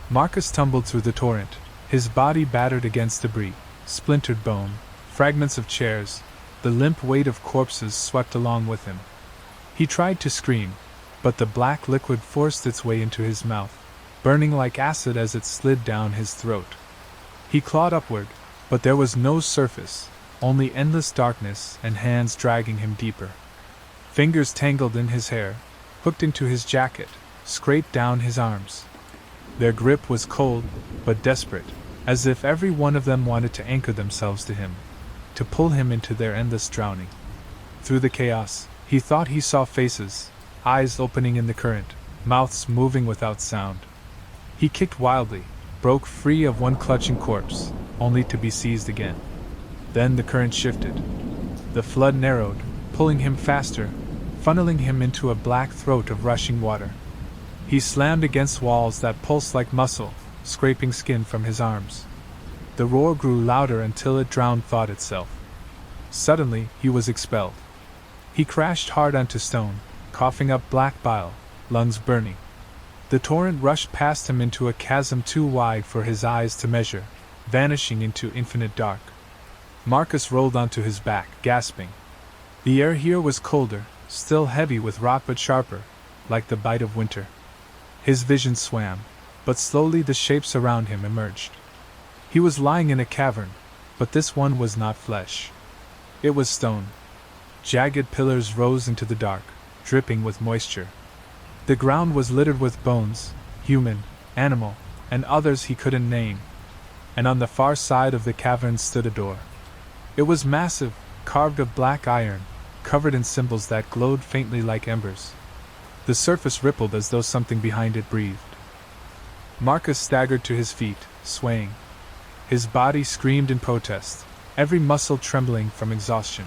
Speaker 1: Marcus tumbled through the torrent, his body battered against debris, splintered bone, fragments of chairs, the limp weight of corpses swept along with him. He tried to scream, but the black liquid forced its way into his mouth, burning like acid as it slid down his throat. He clawed upward, but there was no surface, only endless darkness and hands dragging him deeper. Fingers tangled in his hair, hooked into his jacket, scraped down his arms. Their grip was cold, but desperate, as if every one of them wanted to anchor themselves to him, to pull him into their endless drowning. Through the chaos, he thought he saw faces, eyes opening in the current, mouths moving without sound. He kicked wildly, broke free of one clutching corpse, only to be seized again. Then the current shifted. The flood narrowed, pulling him faster, funneling him into a black throat of rushing water. He slammed against walls that pulsed like muscle, scraping skin from his arms. The roar grew louder until it drowned thought itself. Suddenly, he was expelled. He crashed hard onto stone, coughing up black bile, lungs burning. The torrent rushed past him into a chasm too wide for his eyes to measure, vanishing into infinite dark. Marcus rolled onto his back, gasping. The air here was colder, still heavy with rot but sharper, like the bite of winter. His vision swam, but slowly the shapes around him emerged. He was lying in a cavern, but this one was not flesh. It was stone. Jagged pillars rose into the dark, dripping with moisture. The ground was littered with bones, human, animal, and others he couldn't name. And on the far side of the cavern stood a door. It was massive, carved of black iron, covered in symbols that glowed faintly like embers. The surface rippled as though something behind it breathed. Marcus staggered to his feet, swaying. His body screamed in protest, every muscle trembling from exhaustion.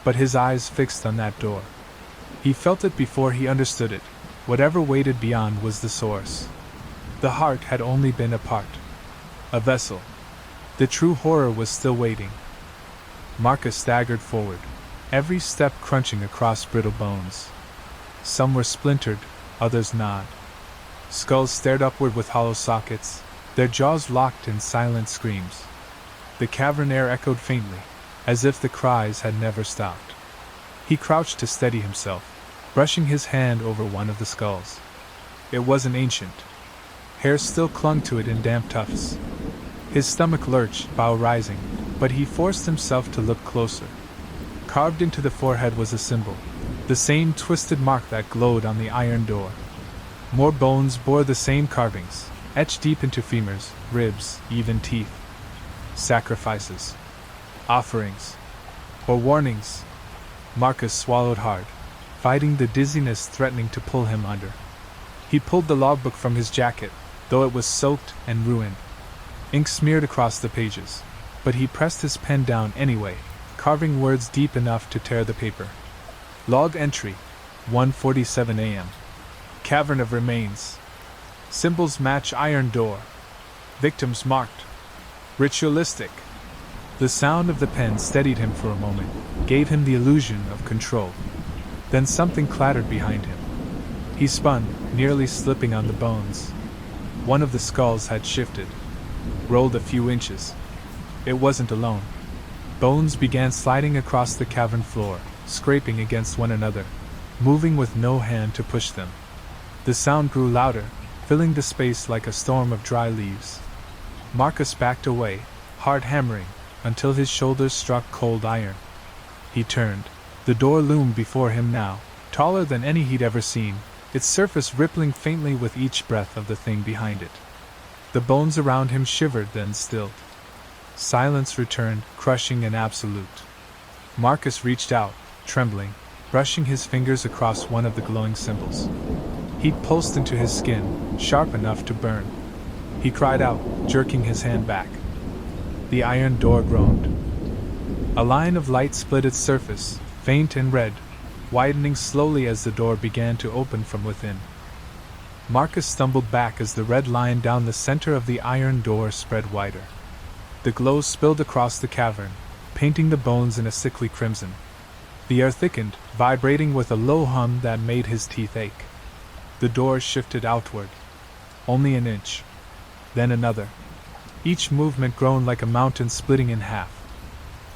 Speaker 1: But his eyes fixed on that door. He felt it before he understood it. Whatever waited beyond was the source. The heart had only been a part. A vessel. The true horror was still waiting. Marcus staggered forward, every step crunching across brittle bones. Some were splintered, others gnawed. Skulls stared upward with hollow sockets, their jaws locked in silent screams. The cavern air echoed faintly, as if the cries had never stopped. He crouched to steady himself, brushing his hand over one of the skulls. It wasn't ancient. Hair still clung to it in damp tufts. His stomach lurched, bow rising, but he forced himself to look closer. Carved into the forehead was a symbol, the same twisted mark that glowed on the iron door. More bones bore the same carvings, etched deep into femurs, ribs, even teeth. Sacrifices. Offerings. Or warnings. Marcus swallowed hard, fighting the dizziness threatening to pull him under. He pulled the logbook from his jacket, though it was soaked and ruined. Ink smeared across the pages, but he pressed his pen down anyway, carving words deep enough to tear the paper. Log entry, 1:47 a.m. Cavern of remains. Symbols match iron door. Victims marked. Ritualistic. The sound of the pen steadied him for a moment, gave him the illusion of control. Then something clattered behind him. He spun, nearly slipping on the bones. One of the skulls had shifted, rolled a few inches. It wasn't alone. Bones began sliding across the cavern floor, scraping against one another, moving with no hand to push them. The sound grew louder, filling the space like a storm of dry leaves. Marcus backed away, hard hammering, until his shoulders struck cold iron. He turned. The door loomed before him now, taller than any he'd ever seen, its surface rippling faintly with each breath of the thing behind it. The bones around him shivered, then stilled. Silence returned, crushing and absolute. Marcus reached out, trembling, brushing his fingers across one of the glowing symbols. Heat pulsed into his skin, sharp enough to burn. He cried out, jerking his hand back. The iron door groaned. A line of light split its surface, faint and red, widening slowly as the door began to open from within. Marcus stumbled back as the red line down the center of the iron door spread wider. The glow spilled across the cavern, painting the bones in a sickly crimson. The air thickened, vibrating with a low hum that made his teeth ache. The door shifted outward. Only an inch. Then another. Each movement groaned like a mountain splitting in half.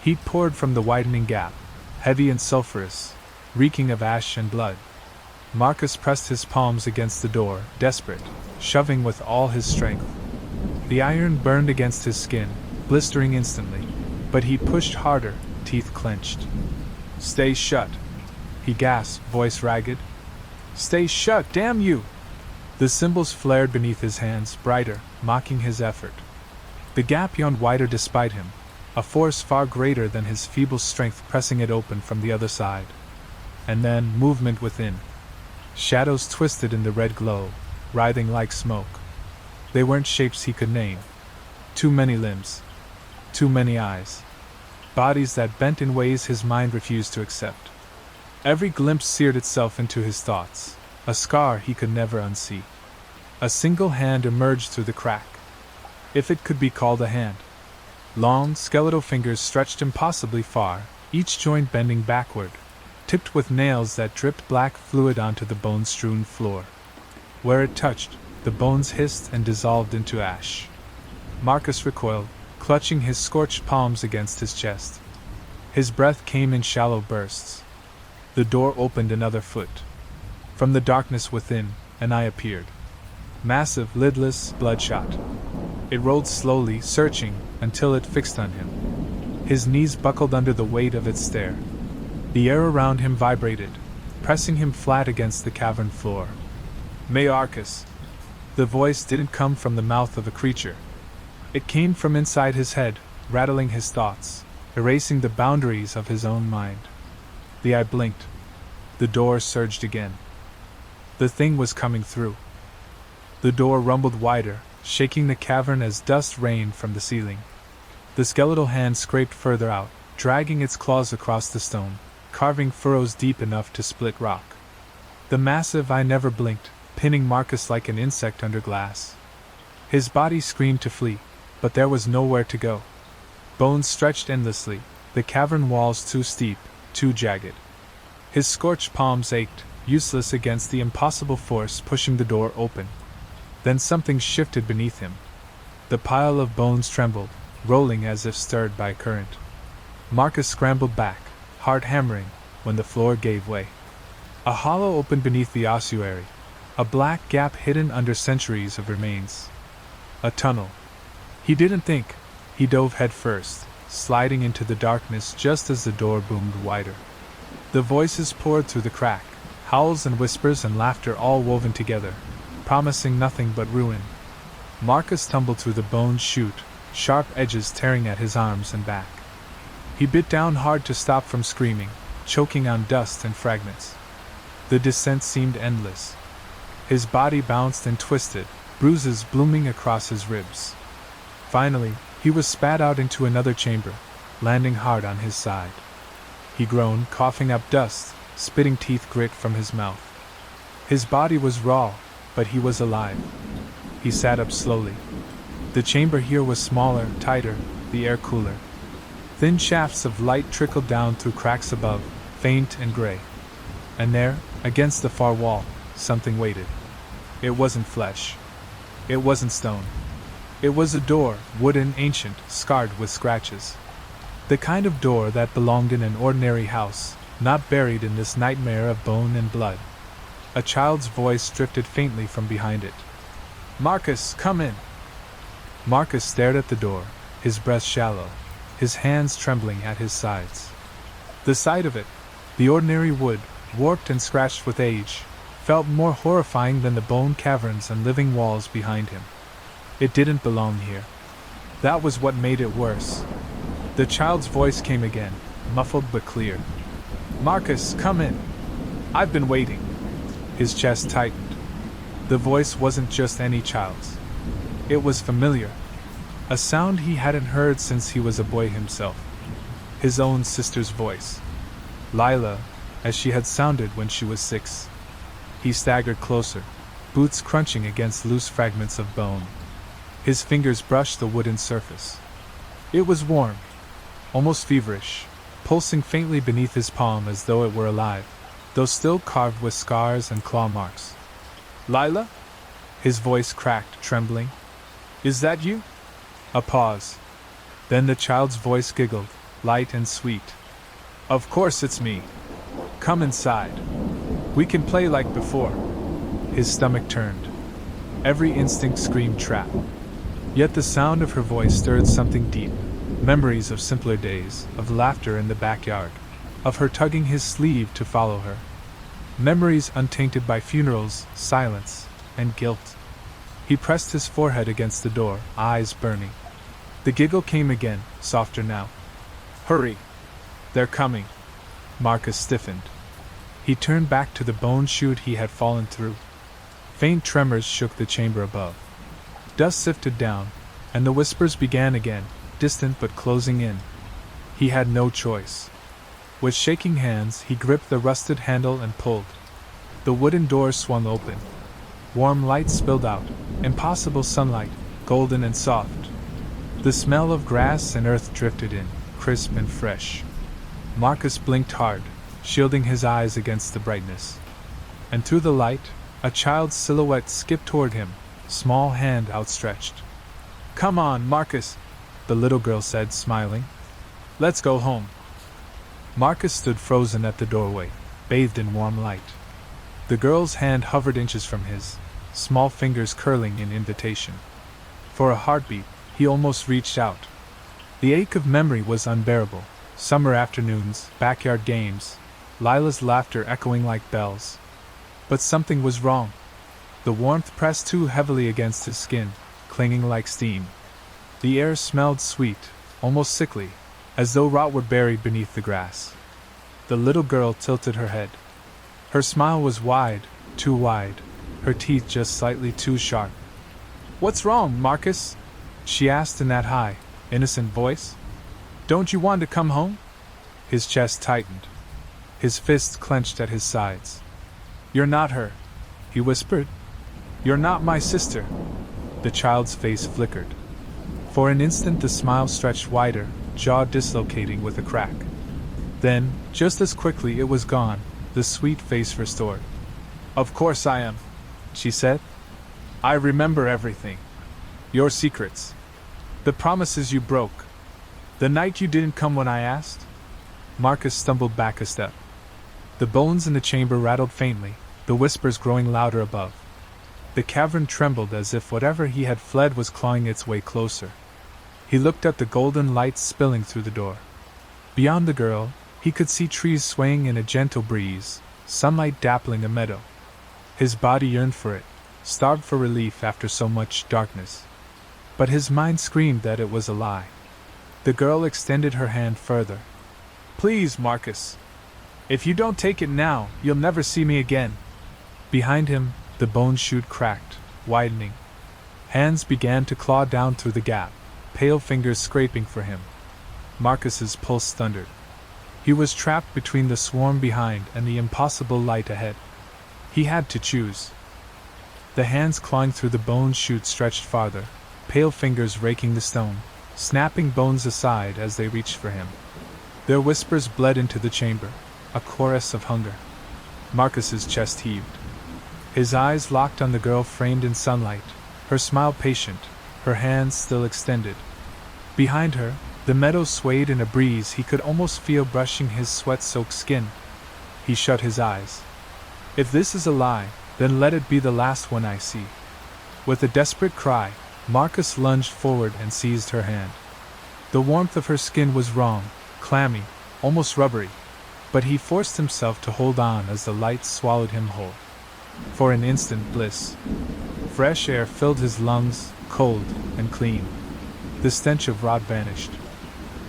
Speaker 1: Heat poured from the widening gap, heavy and sulphurous, reeking of ash and blood. Marcus pressed his palms against the door, desperate, shoving with all his strength. The iron burned against his skin, blistering instantly, but he pushed harder, teeth clenched. "Stay shut," he gasped, voice ragged. "Stay shut, damn you!" The symbols flared beneath his hands, brighter, mocking his effort. The gap yawned wider despite him, a force far greater than his feeble strength pressing it open from the other side. And then, movement within. Shadows twisted in the red glow, writhing like smoke. They weren't shapes he could name. Too many limbs. Too many eyes. Bodies that bent in ways his mind refused to accept. Every glimpse seared itself into his thoughts, a scar he could never unsee. A single hand emerged through the crack. If it could be called a hand. Long, skeletal fingers stretched impossibly far, each joint bending backward, tipped with nails that dripped black fluid onto the bone-strewn floor. Where it touched, the bones hissed and dissolved into ash. Marcus recoiled, clutching his scorched palms against his chest. His breath came in shallow bursts. The door opened another foot. From the darkness within, an eye appeared. Massive, lidless, bloodshot. It rolled slowly, searching, until it fixed on him. His knees buckled under the weight of its stare. The air around him vibrated, pressing him flat against the cavern floor. "Mayorkas!" The voice didn't come from the mouth of a creature. It came from inside his head, rattling his thoughts, erasing the boundaries of his own mind. The eye blinked. The door surged again. The thing was coming through. The door rumbled wider, shaking the cavern as dust rained from the ceiling. The skeletal hand scraped further out, dragging its claws across the stone, carving furrows deep enough to split rock. The massive eye never blinked, pinning Marcus like an insect under glass. His body screamed to flee, but there was nowhere to go. Bones stretched endlessly, the cavern walls too steep, too jagged. His scorched palms ached, useless against the impossible force pushing the door open. Then something shifted beneath him. The pile of bones trembled, rolling as if stirred by a current. Marcus scrambled back, heart hammering, when the floor gave way. A hollow opened beneath the ossuary, a black gap hidden under centuries of remains. A tunnel. He didn't think. He dove headfirst, sliding into the darkness just as the door boomed wider. The voices poured through the crack, howls and whispers and laughter all woven together, promising nothing but ruin. Marcus tumbled through the boned chute, sharp edges tearing at his arms and back. He bit down hard to stop from screaming, choking on dust and fragments. The descent seemed endless. His body bounced and twisted, bruises blooming across his ribs. Finally, he was spat out into another chamber, landing hard on his side. He groaned, coughing up dust, spitting teeth grit from his mouth. His body was raw, but he was alive. He sat up slowly. The chamber here was smaller, tighter, the air cooler. Thin shafts of light trickled down through cracks above, faint and gray. And there, against the far wall, something waited. It wasn't flesh. It wasn't stone. It was a door, wooden, ancient, scarred with scratches. The kind of door that belonged in an ordinary house, not buried in this nightmare of bone and blood. A child's voice drifted faintly from behind it. "Marcus, come in!" Marcus stared at the door, his breath shallow, his hands trembling at his sides. The sight of it, the ordinary wood, warped and scratched with age, felt more horrifying than the bone caverns and living walls behind him. It didn't belong here. That was what made it worse. The child's voice came again, muffled but clear. "Marcus, come in. I've been waiting." His chest tightened. The voice wasn't just any child's. It was familiar. A sound he hadn't heard since he was a boy himself. His own sister's voice. Lila, as she had sounded when she was 6. He staggered closer, boots crunching against loose fragments of bone. His fingers brushed the wooden surface. It was warm, almost feverish, pulsing faintly beneath his palm as though it were alive, though still carved with scars and claw marks. "Lila?" His voice cracked, trembling. "Is that you?" A pause. Then the child's voice giggled, light and sweet. "Of course it's me. Come inside. We can play like before." His stomach turned. Every instinct screamed trap. Yet the sound of her voice stirred something deep, memories of simpler days, of laughter in the backyard, of her tugging his sleeve to follow her. Memories untainted by funerals, silence, and guilt. He pressed his forehead against the door, eyes burning. The giggle came again, softer now. "Hurry! They're coming!" Marcus stiffened. He turned back to the bone chute he had fallen through. Faint tremors shook the chamber above. Dust sifted down, and the whispers began again, distant but closing in. He had no choice. With shaking hands, he gripped the rusted handle and pulled. The wooden door swung open. Warm light spilled out, impossible sunlight, golden and soft. The smell of grass and earth drifted in, crisp and fresh. Marcus blinked hard, shielding his eyes against the brightness. And through the light, a child's silhouette skipped toward him, small hand outstretched. "Come on, Marcus," the little girl said, smiling. "Let's go home." Marcus stood frozen at the doorway, bathed in warm light. The girl's hand hovered inches from his, small fingers curling in invitation. For a heartbeat, he almost reached out. The ache of memory was unbearable. Summer afternoons, backyard games, Lila's laughter echoing like bells. But something was wrong. The warmth pressed too heavily against his skin, clinging like steam. The air smelled sweet, almost sickly, as though rot were buried beneath the grass. The little girl tilted her head. Her smile was wide, too wide, her teeth just slightly too sharp. "What's wrong, Marcus?" she asked in that high, innocent voice. "Don't you want to come home?" His chest tightened. His fists clenched at his sides. "You're not her," he whispered. "You're not my sister." The child's face flickered. For an instant the smile stretched wider, jaw dislocating with a crack. Then, just as quickly it was gone, the sweet face restored. "Of course I am," she said. "I remember everything. Your secrets. The promises you broke. The night you didn't come when I asked." Marcus stumbled back a step. The bones in the chamber rattled faintly, the whispers growing louder above. The cavern trembled as if whatever he had fled was clawing its way closer. He looked at the golden light spilling through the door. Beyond the girl, he could see trees swaying in a gentle breeze, sunlight dappling a meadow. His body yearned for it, starved for relief after so much darkness. But his mind screamed that it was a lie. The girl extended her hand further. "Please, Marcus. If you don't take it now, you'll never see me again." Behind him, the bone chute cracked, widening. Hands began to claw down through the gap, pale fingers scraping for him. Marcus's pulse thundered. He was trapped between the swarm behind and the impossible light ahead. He had to choose. The hands clawing through the bone chute stretched farther, pale fingers raking the stone, snapping bones aside as they reached for him. Their whispers bled into the chamber, a chorus of hunger. Marcus's chest heaved. His eyes locked on the girl framed in sunlight, her smile patient, her hands still extended. Behind her, the meadow swayed in a breeze he could almost feel brushing his sweat-soaked skin. He shut his eyes. If this is a lie, then let it be the last one I see. With a desperate cry, Marcus lunged forward and seized her hand. The warmth of her skin was wrong, clammy, almost rubbery, but he forced himself to hold on as the light swallowed him whole. For an instant bliss. Fresh air filled his lungs, cold and clean. The stench of rot vanished.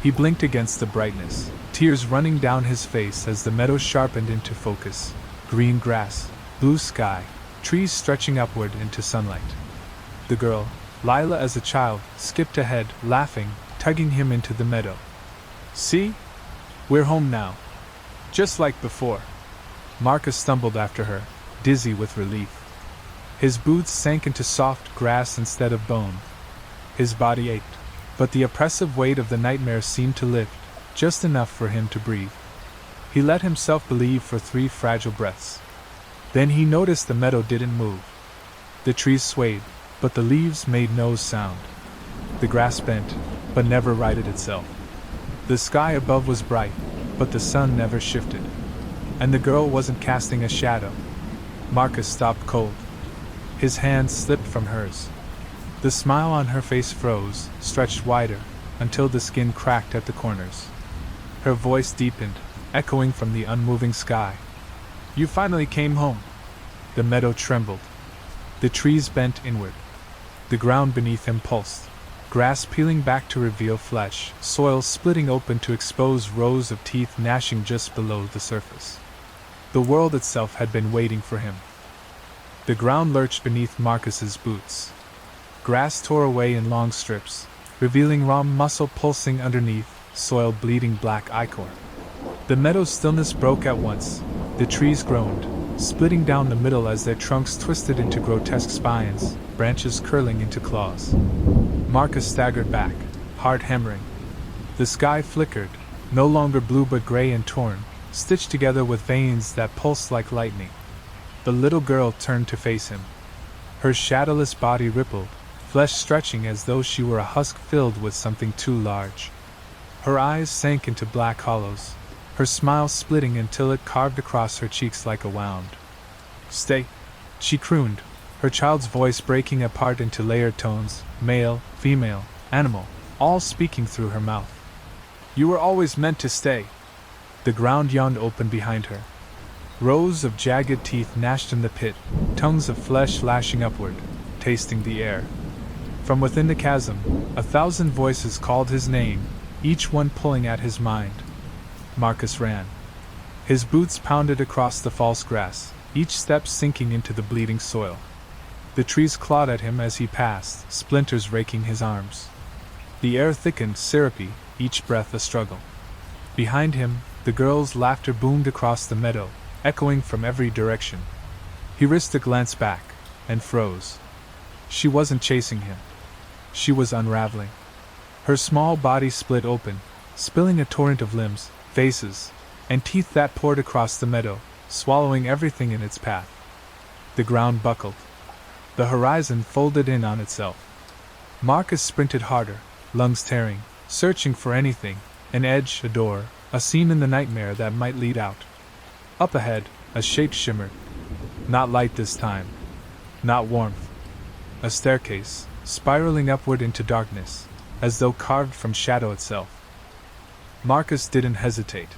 Speaker 1: He blinked against the brightness, tears running down his face as the meadow sharpened into focus. Green grass, blue sky, trees stretching upward into sunlight. The girl, Lila as a child, skipped ahead, laughing, tugging him into the meadow. "See? We're home now. Just like before." Marcus stumbled after her, dizzy with relief. His boots sank into soft grass instead of bone. His body ached, but the oppressive weight of the nightmare seemed to lift, just enough for him to breathe. He let himself believe for 3 fragile breaths. Then he noticed the meadow didn't move. The trees swayed, but the leaves made no sound. The grass bent, but never righted itself. The sky above was bright, but the sun never shifted. And the girl wasn't casting a shadow. Marcus stopped cold. His hand slipped from hers. The smile on her face froze, stretched wider, until the skin cracked at the corners. Her voice deepened, echoing from the unmoving sky. "You finally came home." The meadow trembled. The trees bent inward. The ground beneath him pulsed, grass peeling back to reveal flesh, soil splitting open to expose rows of teeth gnashing just below the surface. The world itself had been waiting for him. The ground lurched beneath Marcus's boots. Grass tore away in long strips, revealing raw muscle pulsing underneath, soil bleeding black ichor. The meadow's stillness broke at once. The trees groaned, splitting down the middle as their trunks twisted into grotesque spines, branches curling into claws. Marcus staggered back, heart hammering. The sky flickered, no longer blue but gray and torn, stitched together with veins that pulsed like lightning. The little girl turned to face him. Her shadowless body rippled, flesh stretching as though she were a husk filled with something too large. Her eyes sank into black hollows, her smile splitting until it carved across her cheeks like a wound. "Stay," she crooned, her child's voice breaking apart into layered tones, male, female, animal, all speaking through her mouth. "You were always meant to stay." The ground yawned open behind her. Rows of jagged teeth gnashed in the pit, tongues of flesh lashing upward, tasting the air. From within the chasm, 1,000 voices called his name, each one pulling at his mind. Marcus ran. His boots pounded across the false grass, each step sinking into the bleeding soil. The trees clawed at him as he passed, splinters raking his arms. The air thickened, syrupy, each breath a struggle. Behind him, the girl's laughter boomed across the meadow, echoing from every direction. He risked a glance back, and froze. She wasn't chasing him. She was unraveling. Her small body split open, spilling a torrent of limbs, faces, and teeth that poured across the meadow, swallowing everything in its path. The ground buckled. The horizon folded in on itself. Marcus sprinted harder, lungs tearing, searching for anything, an edge, a door, a seam in the nightmare that might lead out. Up ahead, a shape shimmered. Not light this time. Not warmth. A staircase, spiraling upward into darkness, as though carved from shadow itself. Marcus didn't hesitate.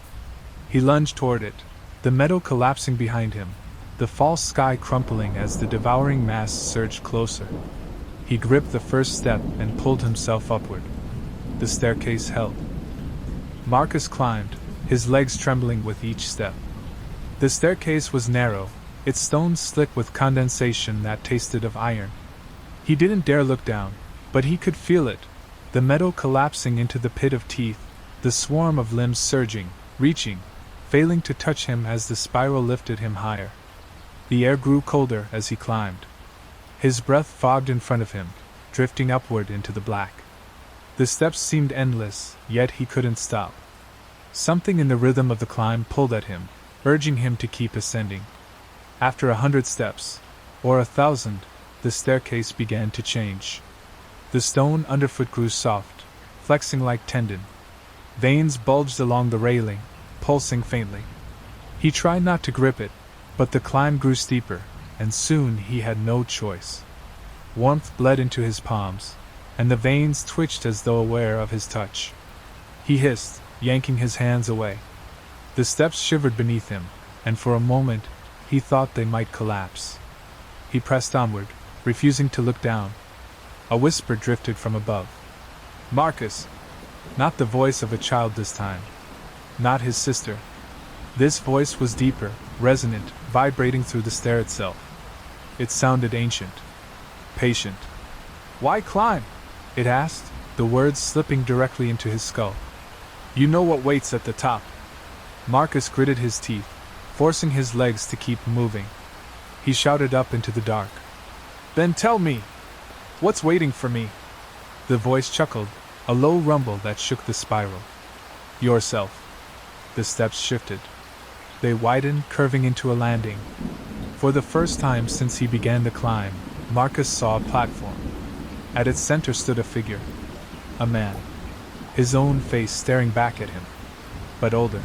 Speaker 1: He lunged toward it, the meadow collapsing behind him, the false sky crumpling as the devouring mass surged closer. He gripped the first step and pulled himself upward. The staircase held. Marcus climbed, his legs trembling with each step. The staircase was narrow, its stones slick with condensation that tasted of iron. He didn't dare look down, but he could feel it, the meadow collapsing into the pit of teeth, the swarm of limbs surging, reaching, failing to touch him as the spiral lifted him higher. The air grew colder as he climbed. His breath fogged in front of him, drifting upward into the black. The steps seemed endless, yet he couldn't stop. Something in the rhythm of the climb pulled at him, urging him to keep ascending. After 100 steps, or 1,000, the staircase began to change. The stone underfoot grew soft, flexing like tendon. Veins bulged along the railing, pulsing faintly. He tried not to grip it, but the climb grew steeper, and soon he had no choice. Warmth bled into his palms, and the veins twitched as though aware of his touch. He hissed, yanking his hands away. The steps shivered beneath him, and for a moment, he thought they might collapse. He pressed onward, refusing to look down. A whisper drifted from above. "Marcus!" Not the voice of a child this time. Not his sister. This voice was deeper, resonant, vibrating through the stair itself. It sounded ancient. Patient. "Why climb?" it asked, the words slipping directly into his skull. "You know what waits at the top." Marcus gritted his teeth, forcing his legs to keep moving. He shouted up into the dark. "Then tell me! What's waiting for me?" The voice chuckled, a low rumble that shook the spiral. "Yourself." The steps shifted. They widened, curving into a landing. For the first time since he began the climb, Marcus saw a platform. At its center stood a figure. A man. His own face staring back at him. But older.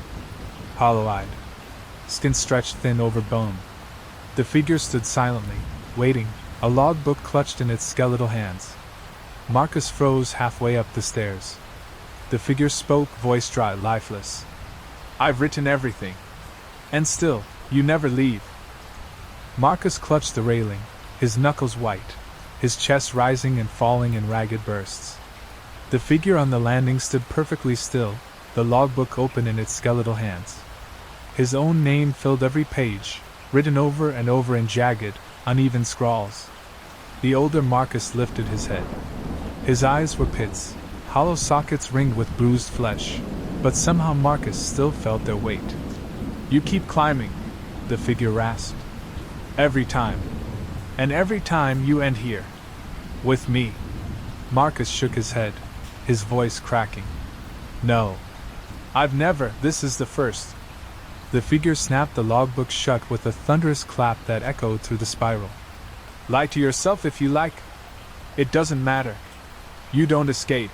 Speaker 1: Hollow-eyed. Skin stretched thin over bone. The figure stood silently, waiting, a logbook clutched in its skeletal hands. Marcus froze halfway up the stairs. The figure spoke, voice dry, lifeless. "I've written everything. And still, you never leave." Marcus clutched the railing, his knuckles white, his chest rising and falling in ragged bursts. The figure on the landing stood perfectly still, the logbook open in its skeletal hands. His own name filled every page, written over and over in jagged, uneven scrawls. The older Marcus lifted his head. His eyes were pits, hollow sockets ringed with bruised flesh, but somehow Marcus still felt their weight. "You keep climbing," the figure rasped. "Every time. And every time you end here. With me." Marcus shook his head, his voice cracking. "No. I've never, this is the first." The figure snapped the logbook shut with a thunderous clap that echoed through the spiral. "Lie to yourself if you like. It doesn't matter. You don't escape.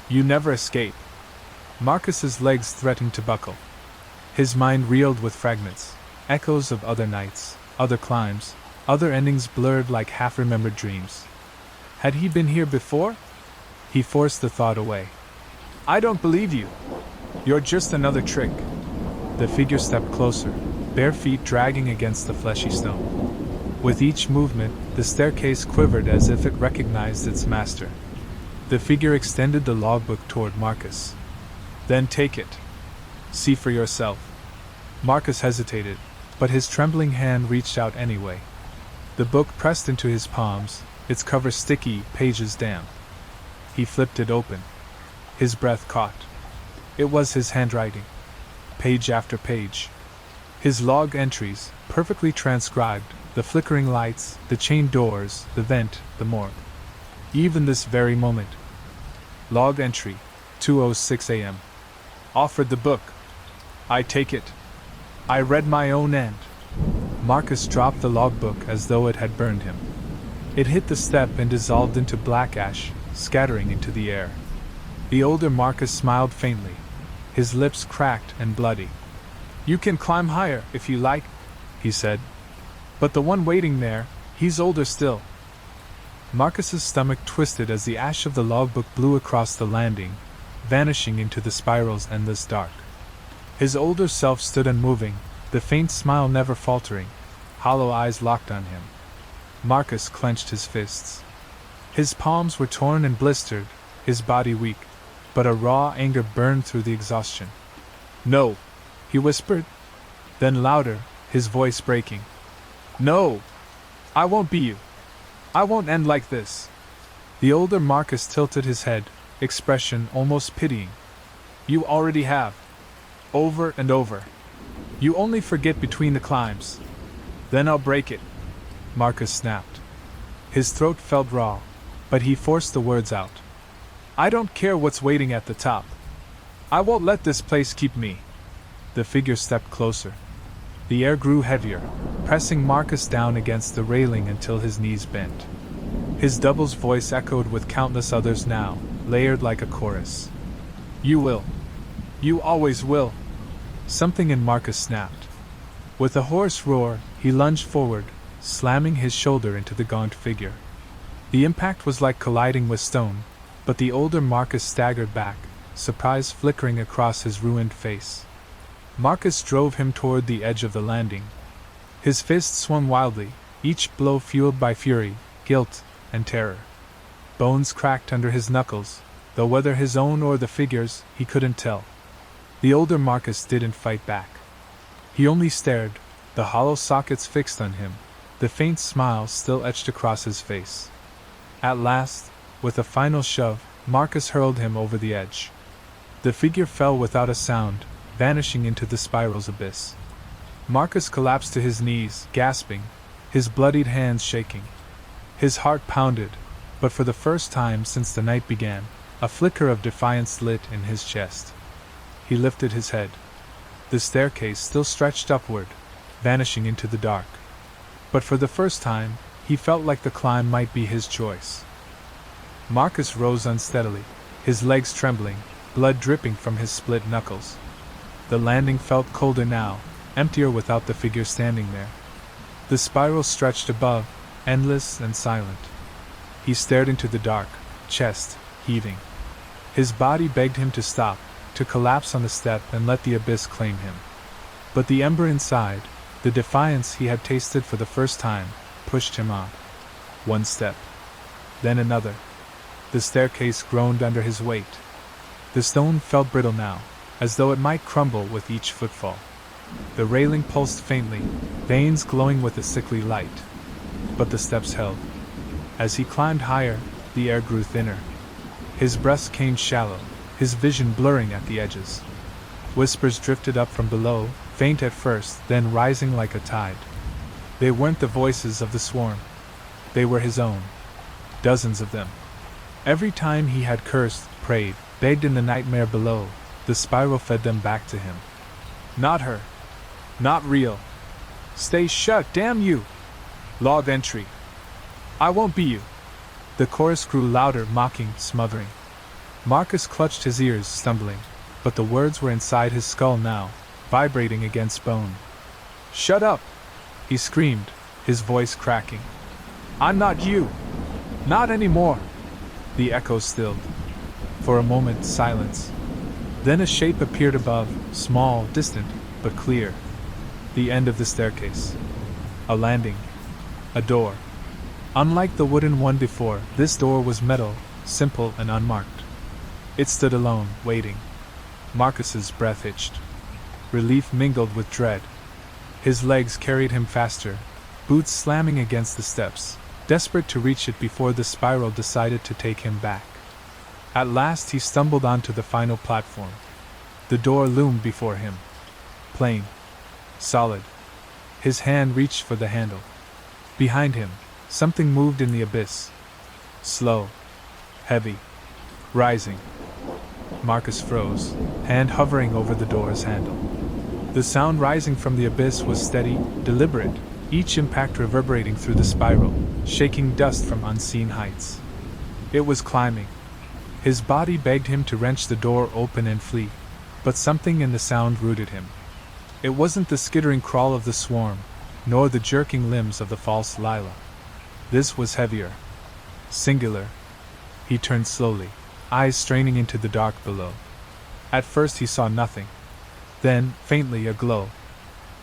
Speaker 1: You never escape." Marcus's legs threatened to buckle. His mind reeled with fragments, echoes of other nights, other climbs, other endings blurred like half-remembered dreams. Had he been here before? He forced the thought away. "I don't believe you. You're just another trick." The figure stepped closer, bare feet dragging against the fleshy stone. With each movement, the staircase quivered as if it recognized its master. The figure extended the logbook toward Marcus. "Then take it. See for yourself." Marcus hesitated, but his trembling hand reached out anyway. The book pressed into his palms, its cover sticky, pages damp. He flipped it open. His breath caught. It was his handwriting. Page after page. His log entries, perfectly transcribed, the flickering lights, the chained doors, the vent, the morgue. Even this very moment. Log entry, 2:06 a.m. Offered the book. I take it. I read my own end. Marcus dropped the logbook as though it had burned him. It hit the step and dissolved into black ash, scattering into the air. The older Marcus smiled faintly, his lips cracked and bloody. You can climb higher, if you like, he said. But the one waiting there, he's older still. Marcus's stomach twisted as the ash of the logbook blew across the landing, vanishing into the spiral's endless dark. His older self stood unmoving, the faint smile never faltering, hollow eyes locked on him. Marcus clenched his fists. His palms were torn and blistered, his body weak, but a raw anger burned through the exhaustion. No, he whispered. Then louder, his voice breaking. No! I won't be you. I won't end like this. The older Marcus tilted his head, expression almost pitying. You already have. Over and over. You only forget between the climbs. Then I'll break it. Marcus snapped. His throat felt raw, but he forced the words out. I don't care what's waiting at the top. I won't let this place keep me. The figure stepped closer. The air grew heavier, pressing Marcus down against the railing until his knees bent. His double's voice echoed with countless others now, layered like a chorus. You will. You always will. Something in Marcus snapped. With a hoarse roar, he lunged forward, slamming his shoulder into the gaunt figure. The impact was like colliding with stone, but the older Marcus staggered back, surprise flickering across his ruined face. Marcus drove him toward the edge of the landing. His fists swung wildly, each blow fueled by fury, guilt, and terror. Bones cracked under his knuckles, though whether his own or the figure's, he couldn't tell. The older Marcus didn't fight back. He only stared, the hollow sockets fixed on him, the faint smile still etched across his face. At last, with a final shove, Marcus hurled him over the edge. The figure fell without a sound, vanishing into the spiral's abyss. Marcus collapsed to his knees, gasping, his bloodied hands shaking. His heart pounded, but for the first time since the night began, a flicker of defiance lit in his chest. He lifted his head. The staircase still stretched upward, vanishing into the dark. But for the first time, he felt like the climb might be his choice. Marcus rose unsteadily, his legs trembling, blood dripping from his split knuckles. The landing felt colder now, emptier without the figure standing there. The spiral stretched above, endless and silent. He stared into the dark, chest heaving. His body begged him to stop, to collapse on the step and let the abyss claim him. But the ember inside, the defiance he had tasted for the first time, pushed him on. One step. Then another. The staircase groaned under his weight. The stone felt brittle now, as though it might crumble with each footfall. The railing pulsed faintly, veins glowing with a sickly light. But the steps held. As he climbed higher, the air grew thinner. His breath came shallow, his vision blurring at the edges. Whispers drifted up from below, faint at first, then rising like a tide. They weren't the voices of the swarm. They were his own. Dozens of them. Every time he had cursed, prayed, begged in the nightmare below, the spiral fed them back to him. Not her. Not real. Stay shut, damn you! Law of entry. I won't be you. The chorus grew louder, mocking, smothering. Marcus clutched his ears, stumbling, but the words were inside his skull now, vibrating against bone. Shut up! He screamed, his voice cracking. I'm not you! Not anymore! The echo stilled. For a moment, silence. Then a shape appeared above, small, distant, but clear. The end of the staircase. A landing. A door. Unlike the wooden one before, this door was metal, simple and unmarked. It stood alone, waiting. Marcus's breath hitched. Relief mingled with dread. His legs carried him faster, boots slamming against the steps, desperate to reach it before the spiral decided to take him back. At last he stumbled onto the final platform. The door loomed before him. Plain. Solid. His hand reached for the handle. Behind him, something moved in the abyss. Slow. Heavy. Rising. Marcus froze, hand hovering over the door's handle. The sound rising from the abyss was steady, deliberate, each impact reverberating through the spiral, shaking dust from unseen heights. It was climbing. His body begged him to wrench the door open and flee, but something in the sound rooted him. It wasn't the skittering crawl of the swarm, nor the jerking limbs of the false Lila. This was heavier. Singular. He turned slowly, eyes straining into the dark below. At first he saw nothing. Then, faintly, a glow.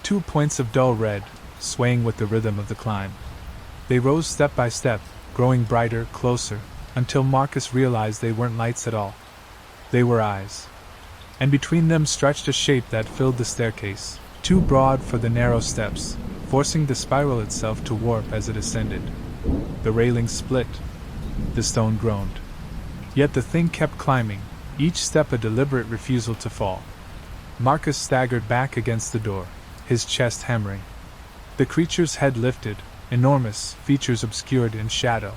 Speaker 1: 2 points of dull red, swaying with the rhythm of the climb. They rose step by step, growing brighter, closer, until Marcus realized they weren't lights at all. They were eyes. And between them stretched a shape that filled the staircase, too broad for the narrow steps, forcing the spiral itself to warp as it ascended. The railing split. The stone groaned. Yet the thing kept climbing, each step a deliberate refusal to fall. Marcus staggered back against the door, his chest hammering. The creature's head lifted, enormous, features obscured in shadow.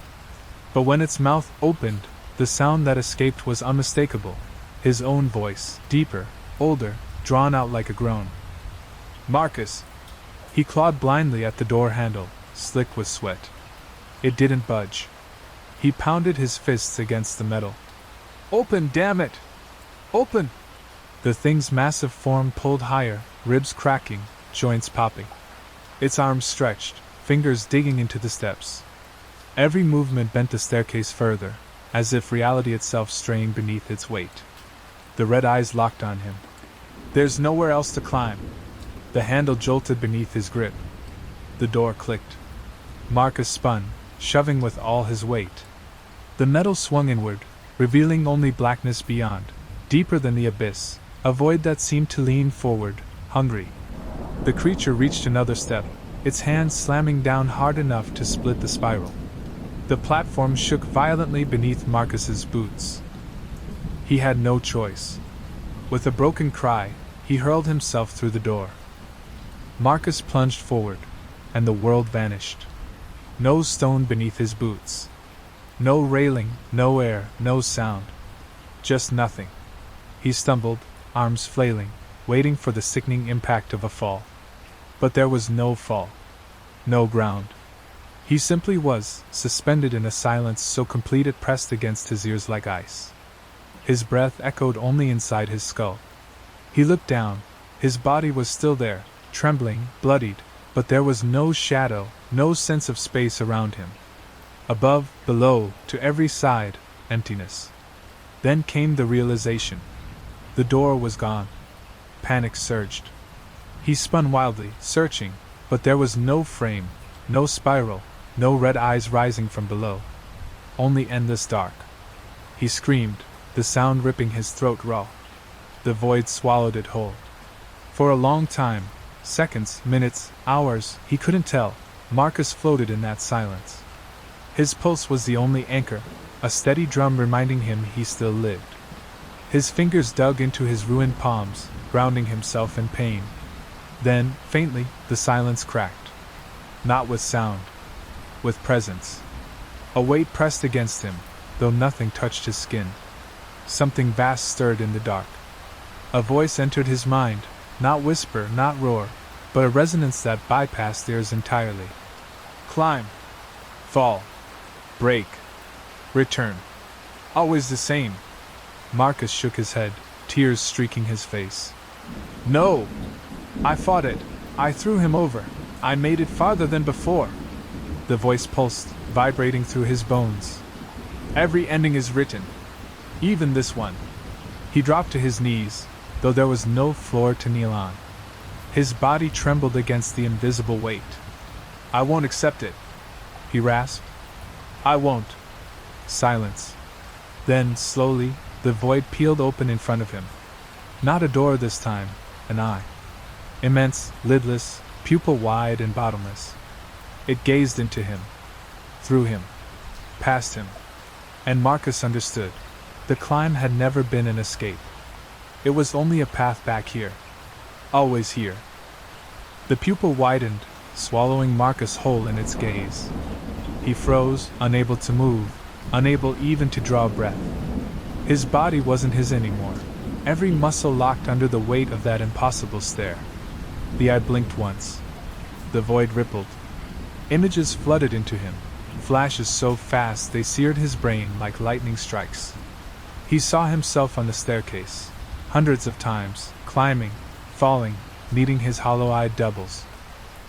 Speaker 1: But when its mouth opened, the sound that escaped was unmistakable. His own voice, deeper, older, drawn out like a groan. Marcus! He clawed blindly at the door handle, slick with sweat. It didn't budge. He pounded his fists against the metal. Open, damn it! Open! The thing's massive form pulled higher, ribs cracking, joints popping. Its arms stretched, fingers digging into the steps. Every movement bent the staircase further, as if reality itself strained beneath its weight. The red eyes locked on him. There's nowhere else to climb. The handle jolted beneath his grip. The door clicked. Marcus spun, shoving with all his weight. The metal swung inward, revealing only blackness beyond, deeper than the abyss, a void that seemed to lean forward, hungry. The creature reached another step, its hands slamming down hard enough to split the spiral. The platform shook violently beneath Marcus's boots. He had no choice. With a broken cry, he hurled himself through the door. Marcus plunged forward, and the world vanished. No stone beneath his boots. No railing, no air, no sound. Just nothing. He stumbled, arms flailing, waiting for the sickening impact of a fall. But there was no fall. No ground. He simply was, suspended in a silence so complete it pressed against his ears like ice. His breath echoed only inside his skull. He looked down. His body was still there, trembling, bloodied, but there was no shadow, no sense of space around him. Above, below, to every side, emptiness. Then came the realization. The door was gone. Panic surged. He spun wildly, searching, but there was no frame, no spiral, no red eyes rising from below. Only endless dark. He screamed, the sound ripping his throat raw. The void swallowed it whole. For a long time, seconds, minutes, hours, he couldn't tell, Marcus floated in that silence. His pulse was the only anchor, a steady drum reminding him he still lived. His fingers dug into his ruined palms, grounding himself in pain. Then, faintly, the silence cracked. Not with sound. With presence. A weight pressed against him, though nothing touched his skin. Something vast stirred in the dark. A voice entered his mind, not whisper, not roar, but a resonance that bypassed ears entirely. Climb. Fall. Break. Return. Always the same. Marcus shook his head, tears streaking his face. No! I fought it. I threw him over. I made it farther than before. The voice pulsed, vibrating through his bones. Every ending is written. Even this one. He dropped to his knees, though there was no floor to kneel on. His body trembled against the invisible weight. I won't accept it, he rasped. I won't. Silence. Then, slowly, the void peeled open in front of him. Not a door this time, an eye. Immense, lidless, pupil wide and bottomless. It gazed into him. Through him. Past him. And Marcus understood. The climb had never been an escape. It was only a path back here. Always here. The pupil widened, swallowing Marcus whole in its gaze. He froze, unable to move, unable even to draw breath. His body wasn't his anymore, every muscle locked under the weight of that impossible stare. The eye blinked once. The void rippled. Images flooded into him, flashes so fast they seared his brain like lightning strikes. He saw himself on the staircase, hundreds of times, climbing, falling, meeting his hollow-eyed doubles.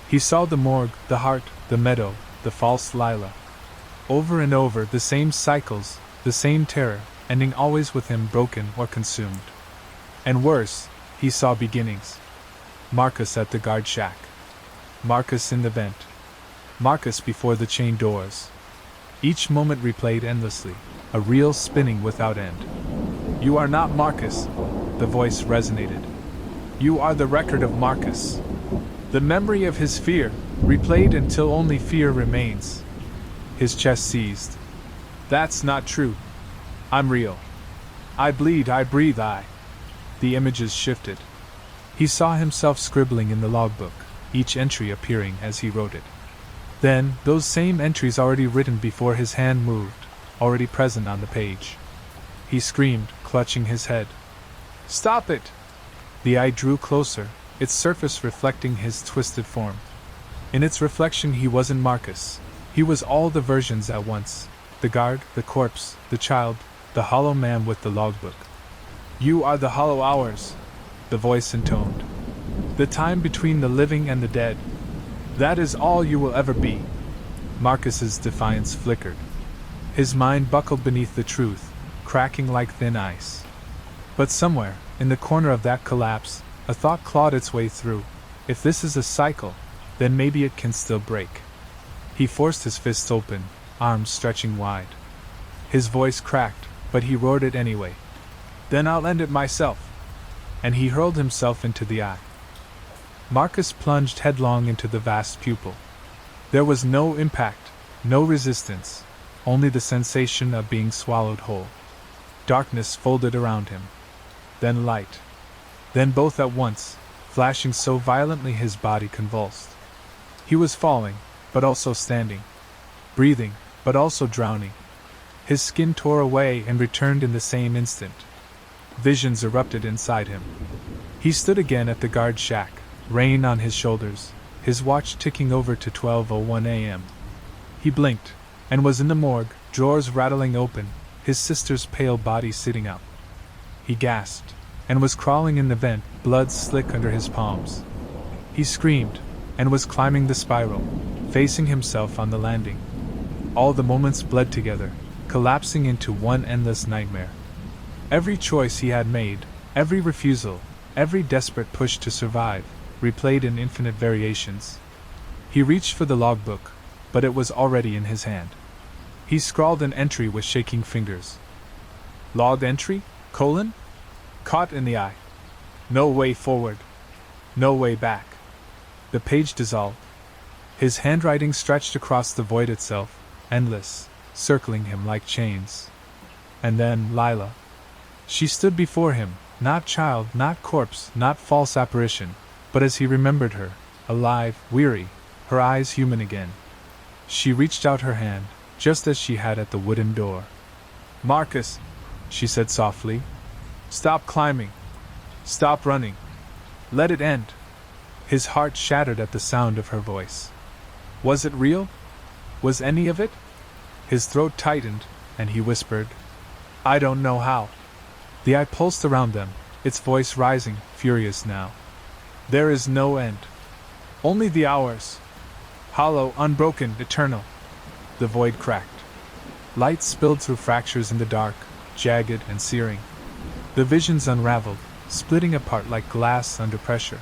Speaker 1: He saw the morgue, the heart, the meadow, the false Lila. Over and over, the same cycles, the same terror, ending always with him broken or consumed. And worse, he saw beginnings. Marcus at the guard shack. Marcus in the vent. Marcus before the chained doors. Each moment replayed endlessly, a reel spinning without end. "You are not Marcus," the voice resonated. "You are the record of Marcus. The memory of his fear, replayed until only fear remains." His chest seized. "That's not true. I'm real. I bleed, I breathe, I." The images shifted. He saw himself scribbling in the logbook, each entry appearing as he wrote it. Then, those same entries already written before his hand moved, already present on the page. He screamed, clutching his head. "Stop it!" The eye drew closer, its surface reflecting his twisted form. In its reflection he wasn't Marcus. He was all the versions at once: the guard, the corpse, the child, the hollow man with the logbook. "You are the hollow hours," the voice intoned. "The time between the living and the dead. That is all you will ever be." Marcus's defiance flickered. His mind buckled beneath the truth, cracking like thin ice. But somewhere, in the corner of that collapse, a thought clawed its way through. If this is a cycle, then maybe it can still break. He forced his fists open, arms stretching wide. His voice cracked, but he roared it anyway. "Then I'll end it myself!" And he hurled himself into the eye. Marcus plunged headlong into the vast pupil. There was no impact, no resistance, only the sensation of being swallowed whole. Darkness folded around him. Then light. Then both at once, flashing so violently his body convulsed. He was falling, but also standing. Breathing, but also drowning. His skin tore away and returned in the same instant. Visions erupted inside him. He stood again at the guard shack, rain on his shoulders, his watch ticking over to 12:01 a.m. He blinked, and was in the morgue, drawers rattling open, his sister's pale body sitting up. He gasped, and was crawling in the vent, blood slick under his palms. He screamed, and was climbing the spiral, facing himself on the landing. All the moments bled together, collapsing into one endless nightmare. Every choice he had made, every refusal, every desperate push to survive, replayed in infinite variations. He reached for the logbook, but it was already in his hand. He scrawled an entry with shaking fingers. Log entry, : caught in the eye. No way forward. No way back. The page dissolved. His handwriting stretched across the void itself, endless, circling him like chains. And then Lila. She stood before him, not child, not corpse, not false apparition, but as he remembered her, alive, weary, her eyes human again. She reached out her hand, just as she had at the wooden door. "Marcus," she said softly, "stop climbing. Stop running. Let it end." His heart shattered at the sound of her voice. Was it real? Was any of it? His throat tightened, and he whispered, "I don't know how." The eye pulsed around them, its voice rising, furious now. "There is no end. Only the hours. Hollow, unbroken, eternal." The void cracked. Light spilled through fractures in the dark, jagged and searing. The visions unraveled, splitting apart like glass under pressure.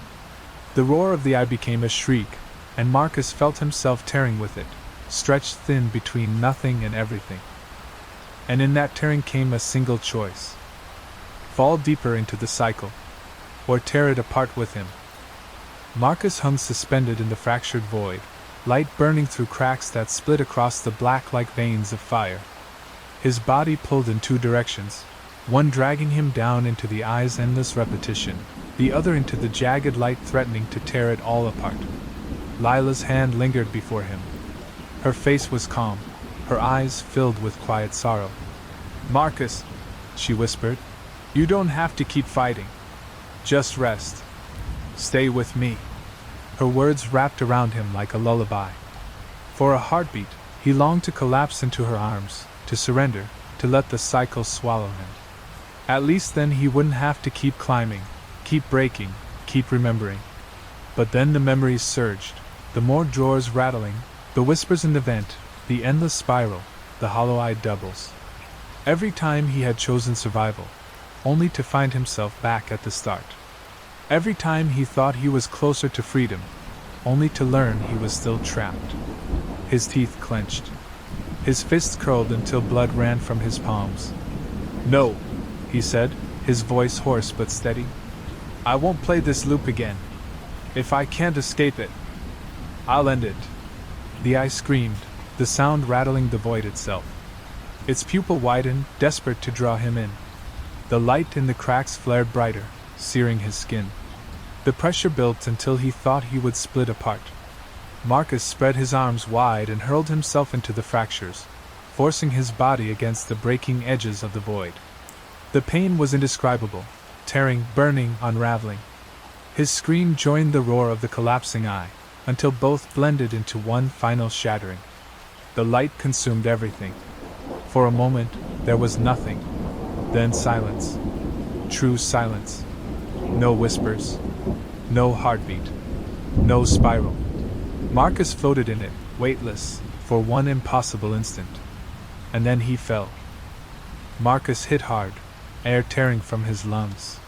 Speaker 1: The roar of the eye became a shriek, and Marcus felt himself tearing with it, stretched thin between nothing and everything. And in that tearing came a single choice: fall deeper into the cycle, or tear it apart with him. Marcus hung suspended in the fractured void, light burning through cracks that split across the black like veins of fire. His body pulled in two directions, one dragging him down into the eye's endless repetition, the other into the jagged light threatening to tear it all apart. Lila's hand lingered before him. Her face was calm, her eyes filled with quiet sorrow. "Marcus," she whispered, "you don't have to keep fighting. Just rest. Stay with me." Her words wrapped around him like a lullaby. For a heartbeat, he longed to collapse into her arms, to surrender, to let the cycle swallow him. At least then he wouldn't have to keep climbing, keep breaking, keep remembering. But then the memories surged, the more drawers rattling, the whispers in the vent, the endless spiral, the hollow-eyed doubles. Every time he had chosen survival, only to find himself back at the start. Every time he thought he was closer to freedom, only to learn he was still trapped. His teeth clenched. His fists curled until blood ran from his palms. "No," he said, his voice hoarse but steady. "I won't play this loop again. If I can't escape it, I'll end it." The eye screamed, the sound rattling the void itself. Its pupil widened, desperate to draw him in. The light in the cracks flared brighter, searing his skin. The pressure built until he thought he would split apart. Marcus spread his arms wide and hurled himself into the fractures, forcing his body against the breaking edges of the void. The pain was indescribable, tearing, burning, unraveling. His scream joined the roar of the collapsing eye, until both blended into one final shattering. The light consumed everything. For a moment, there was nothing. Then silence. True silence. No whispers. No heartbeat. No spiral. Marcus floated in it, weightless, for one impossible instant. And then he fell. Marcus hit hard, air tearing from his lungs.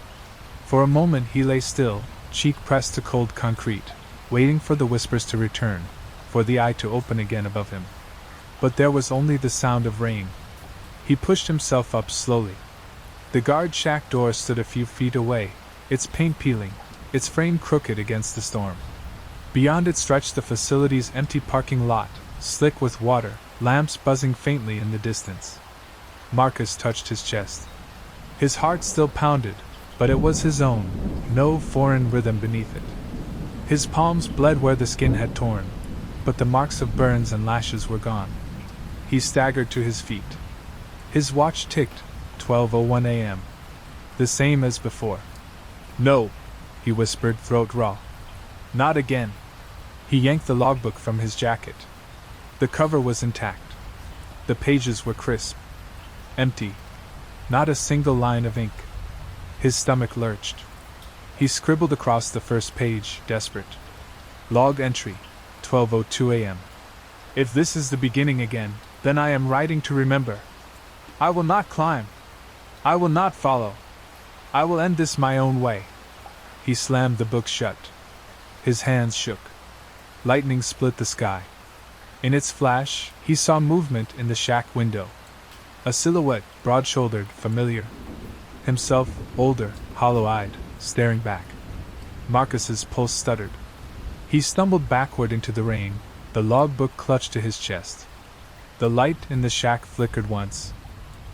Speaker 1: For a moment he lay still, cheek pressed to cold concrete, waiting for the whispers to return, for the eye to open again above him. But there was only the sound of rain. He pushed himself up slowly. The guard shack door stood a few feet away, its paint peeling, its frame crooked against the storm. Beyond it stretched the facility's empty parking lot, slick with water, lamps buzzing faintly in the distance. Marcus touched his chest. His heart still pounded, but it was his own, no foreign rhythm beneath it. His palms bled where the skin had torn, but the marks of burns and lashes were gone. He staggered to his feet. His watch ticked, 12:01 a.m. The same as before. "No," he whispered, throat raw. "Not again." He yanked the logbook from his jacket. The cover was intact. The pages were crisp. Empty. Not a single line of ink. His stomach lurched. He scribbled across the first page, desperate. Log entry, 12:02 a.m. If this is the beginning again, then I am writing to remember. I will not climb. I will not follow. I will end this my own way. He slammed the book shut. His hands shook. Lightning split the sky. In its flash, he saw movement in the shack window. A silhouette, broad-shouldered, familiar. Himself, older, hollow-eyed, staring back. Marcus's pulse stuttered. He stumbled backward into the rain, the logbook clutched to his chest. The light in the shack flickered once,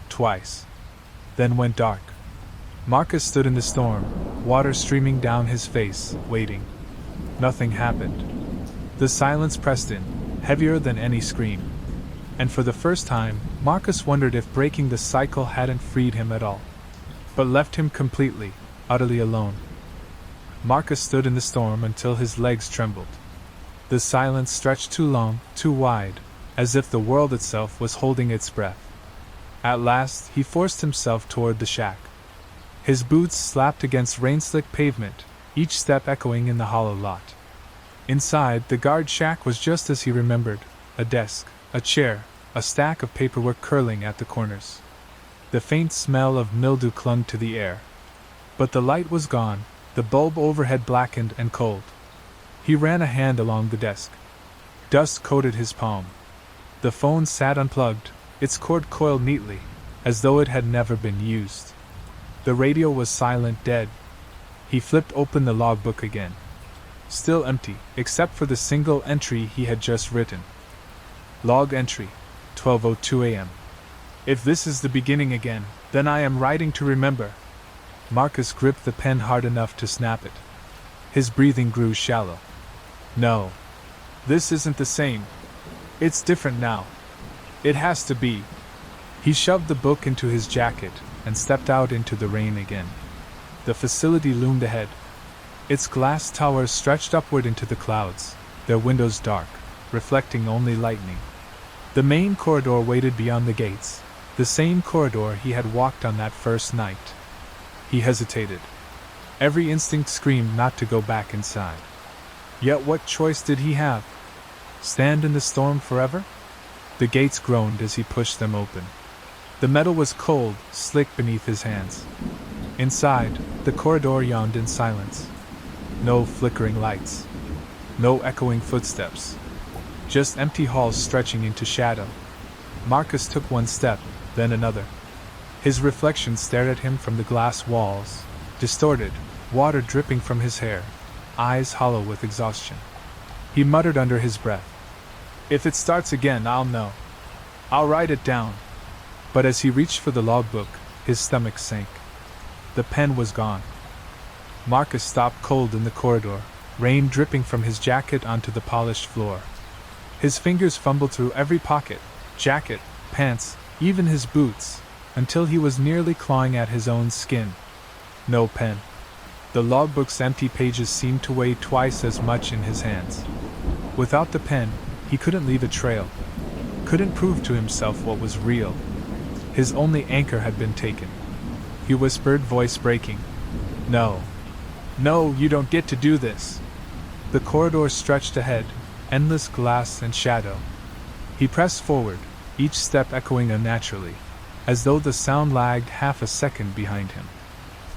Speaker 1: twice, then went dark. Marcus stood in the storm, water streaming down his face, waiting. Nothing happened. The silence pressed in, heavier than any scream. And for the first time, Marcus wondered if breaking the cycle hadn't freed him at all, but left him completely, utterly alone. Marcus stood in the storm until his legs trembled. The silence stretched too long, too wide, as if the world itself was holding its breath. At last, he forced himself toward the shack. His boots slapped against rain-slick pavement, each step echoing in the hollow lot. Inside, the guard shack was just as he remembered, a desk, a chair, a stack of paperwork curling at the corners. The faint smell of mildew clung to the air. But the light was gone, the bulb overhead blackened and cold. He ran a hand along the desk. Dust coated his palm. The phone sat unplugged, its cord coiled neatly, as though it had never been used. The radio was silent, dead. He flipped open the logbook again. Still empty, except for the single entry he had just written. Log entry, 12:02 a.m. If this is the beginning again, then I am writing to remember. Marcus gripped the pen hard enough to snap it. His breathing grew shallow. No. This isn't the same. It's different now. It has to be. He shoved the book into his jacket and stepped out into the rain again. The facility loomed ahead. Its glass towers stretched upward into the clouds, their windows dark, reflecting only lightning. The main corridor waited beyond the gates, the same corridor he had walked on that first night. He hesitated. Every instinct screamed not to go back inside. Yet what choice did he have? Stand in the storm forever? The gates groaned as he pushed them open. The metal was cold, slick beneath his hands. Inside, the corridor yawned in silence. No flickering lights. No echoing footsteps. Just empty halls stretching into shadow. Marcus took one step, then another. His reflection stared at him from the glass walls, distorted, water dripping from his hair, eyes hollow with exhaustion. He muttered under his breath, "If it starts again, I'll know. I'll write it down." But as he reached for the logbook, his stomach sank. The pen was gone. Marcus stopped cold in the corridor, rain dripping from his jacket onto the polished floor. His fingers fumbled through every pocket, jacket, pants, even his boots, until he was nearly clawing at his own skin. No pen. The logbook's empty pages seemed to weigh twice as much in his hands. Without the pen, he couldn't leave a trail. Couldn't prove to himself what was real. His only anchor had been taken. He whispered, voice breaking, "No. No, you don't get to do this." The corridor stretched ahead, endless glass and shadow. He pressed forward, each step echoing unnaturally, as though the sound lagged half a second behind him.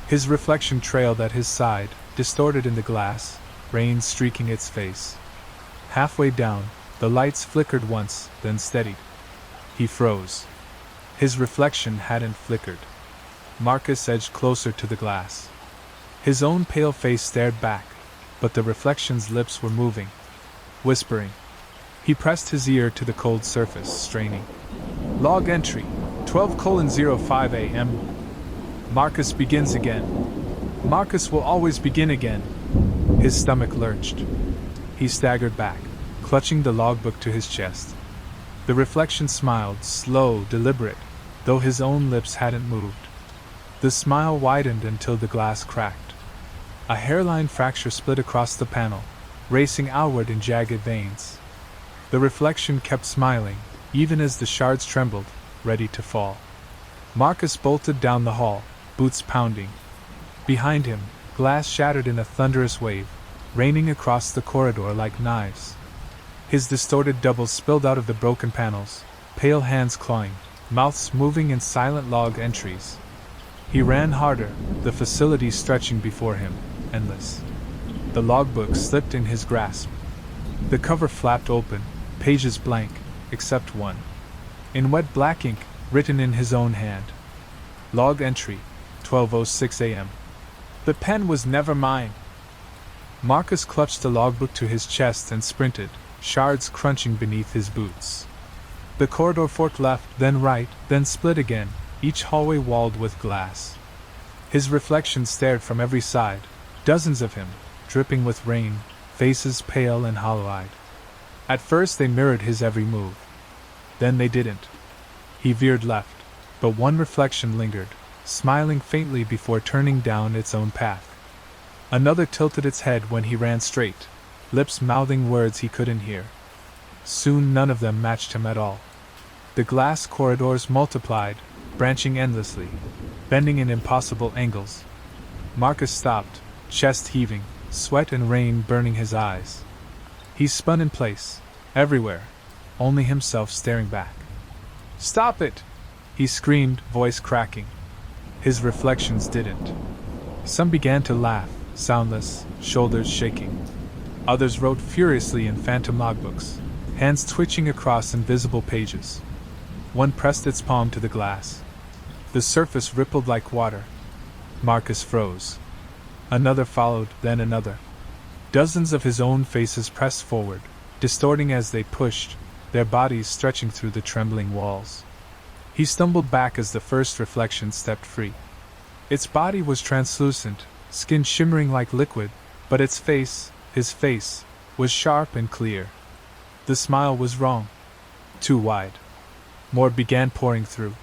Speaker 1: His reflection trailed at his side, distorted in the glass, rain streaking its face. Halfway down, the lights flickered once, then steadied. He froze. His reflection hadn't flickered. Marcus edged closer to the glass. His own pale face stared back, but the reflection's lips were moving, whispering. He pressed his ear to the cold surface, straining. Log entry, 12:05 a.m. Marcus begins again. Marcus will always begin again. His stomach lurched. He staggered back, clutching the logbook to his chest. The reflection smiled, slow, deliberate, though his own lips hadn't moved. The smile widened until the glass cracked. A hairline fracture split across the panel, racing outward in jagged veins. The reflection kept smiling, even as the shards trembled, ready to fall. Marcus bolted down the hall, boots pounding. Behind him, glass shattered in a thunderous wave, raining across the corridor like knives. His distorted double spilled out of the broken panels, pale hands clawing, mouths moving in silent log entries. He ran harder, the facility stretching before him, endless. The logbook slipped in his grasp. The cover flapped open, pages blank, except one. In wet black ink, written in his own hand. Log entry, 12:06 a.m. The pen was never mine. Marcus clutched the logbook to his chest and sprinted, shards crunching beneath his boots. The corridor forked left, then right, then split again, each hallway walled with glass. His reflection stared from every side, dozens of him, dripping with rain, faces pale and hollow-eyed. At first they mirrored his every move. Then they didn't. He veered left, but one reflection lingered, smiling faintly before turning down its own path. Another tilted its head when he ran straight, lips mouthing words he couldn't hear. Soon none of them matched him at all. The glass corridors multiplied, branching endlessly, bending in impossible angles. Marcus stopped, chest heaving, sweat and rain burning his eyes. He spun in place, everywhere, only himself staring back. "Stop it!" he screamed, voice cracking. His reflections didn't. Some began to laugh, soundless, shoulders shaking. Others wrote furiously in phantom logbooks, hands twitching across invisible pages. One pressed its palm to the glass. The surface rippled like water. Marcus froze. Another followed, then another. Dozens of his own faces pressed forward, distorting as they pushed, their bodies stretching through the trembling walls. He stumbled back as the first reflection stepped free. Its body was translucent, skin shimmering like liquid, but its face, his face, was sharp and clear. The smile was wrong. Too wide. More began pouring through.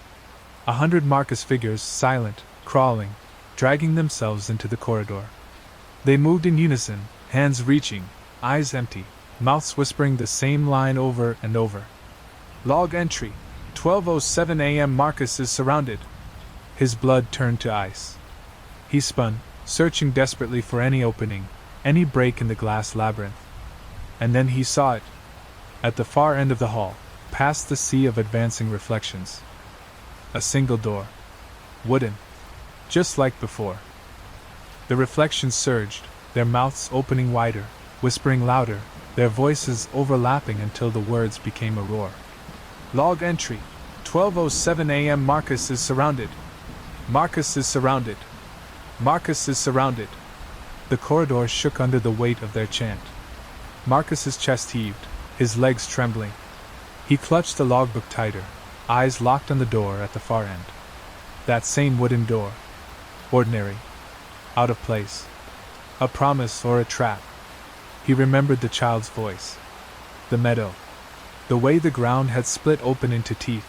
Speaker 1: 100 Marcus figures, silent, crawling, dragging themselves into the corridor. They moved in unison, hands reaching, eyes empty, mouths whispering the same line over and over. Log entry, 12:07 a.m. Marcus is surrounded. His blood turned to ice. He spun, searching desperately for any opening, any break in the glass labyrinth. And then he saw it. At the far end of the hall, past the sea of advancing reflections. A single door. Wooden. Just like before. The reflections surged, their mouths opening wider, whispering louder, their voices overlapping until the words became a roar. Log entry. 12:07 a.m. Marcus is surrounded. Marcus is surrounded. Marcus is surrounded. The corridor shook under the weight of their chant. Marcus's chest heaved, his legs trembling. He clutched the logbook tighter, eyes locked on the door at the far end. That same wooden door. Ordinary. Out of place. A promise or a trap. He remembered the child's voice. The meadow. The way the ground had split open into teeth.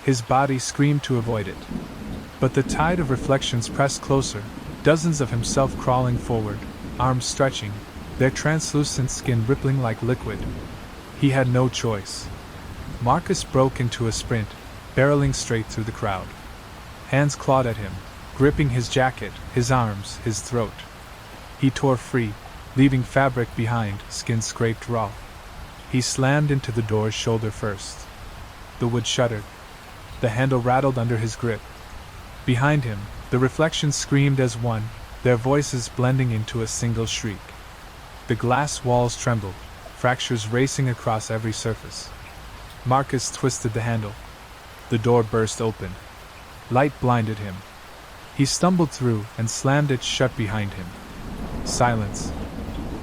Speaker 1: His body screamed to avoid it. But the tide of reflections pressed closer, dozens of himself crawling forward, arms stretching, their translucent skin rippling like liquid. He had no choice. Marcus broke into a sprint, barreling straight through the crowd. Hands clawed at him, gripping his jacket, his arms, his throat. He tore free, leaving fabric behind, skin scraped raw. He slammed into the door shoulder first. The wood shuddered. The handle rattled under his grip. Behind him, the reflections screamed as one, their voices blending into a single shriek. The glass walls trembled, fractures racing across every surface. Marcus twisted the handle. The door burst open. Light blinded him. He stumbled through and slammed it shut behind him. Silence.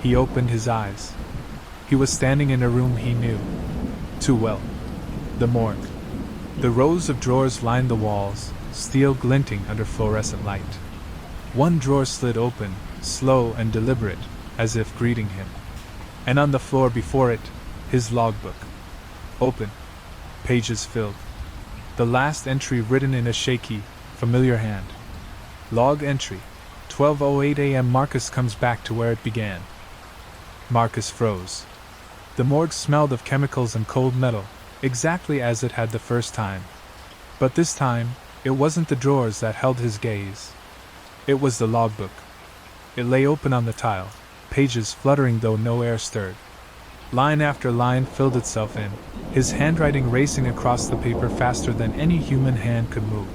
Speaker 1: He opened his eyes. He was standing in a room he knew too well. The morgue. The rows of drawers lined the walls, steel glinting under fluorescent light. One drawer slid open, slow and deliberate, as if greeting him. And on the floor before it, his logbook. Open. Pages filled. The last entry written in a shaky, familiar hand. Log entry. 12:08 a.m. Marcus comes back to where it began. Marcus froze. The morgue smelled of chemicals and cold metal, exactly as it had the first time. But this time, it wasn't the drawers that held his gaze. It was the logbook. It lay open on the tile, pages fluttering though no air stirred. Line after line filled itself in, his handwriting racing across the paper faster than any human hand could move.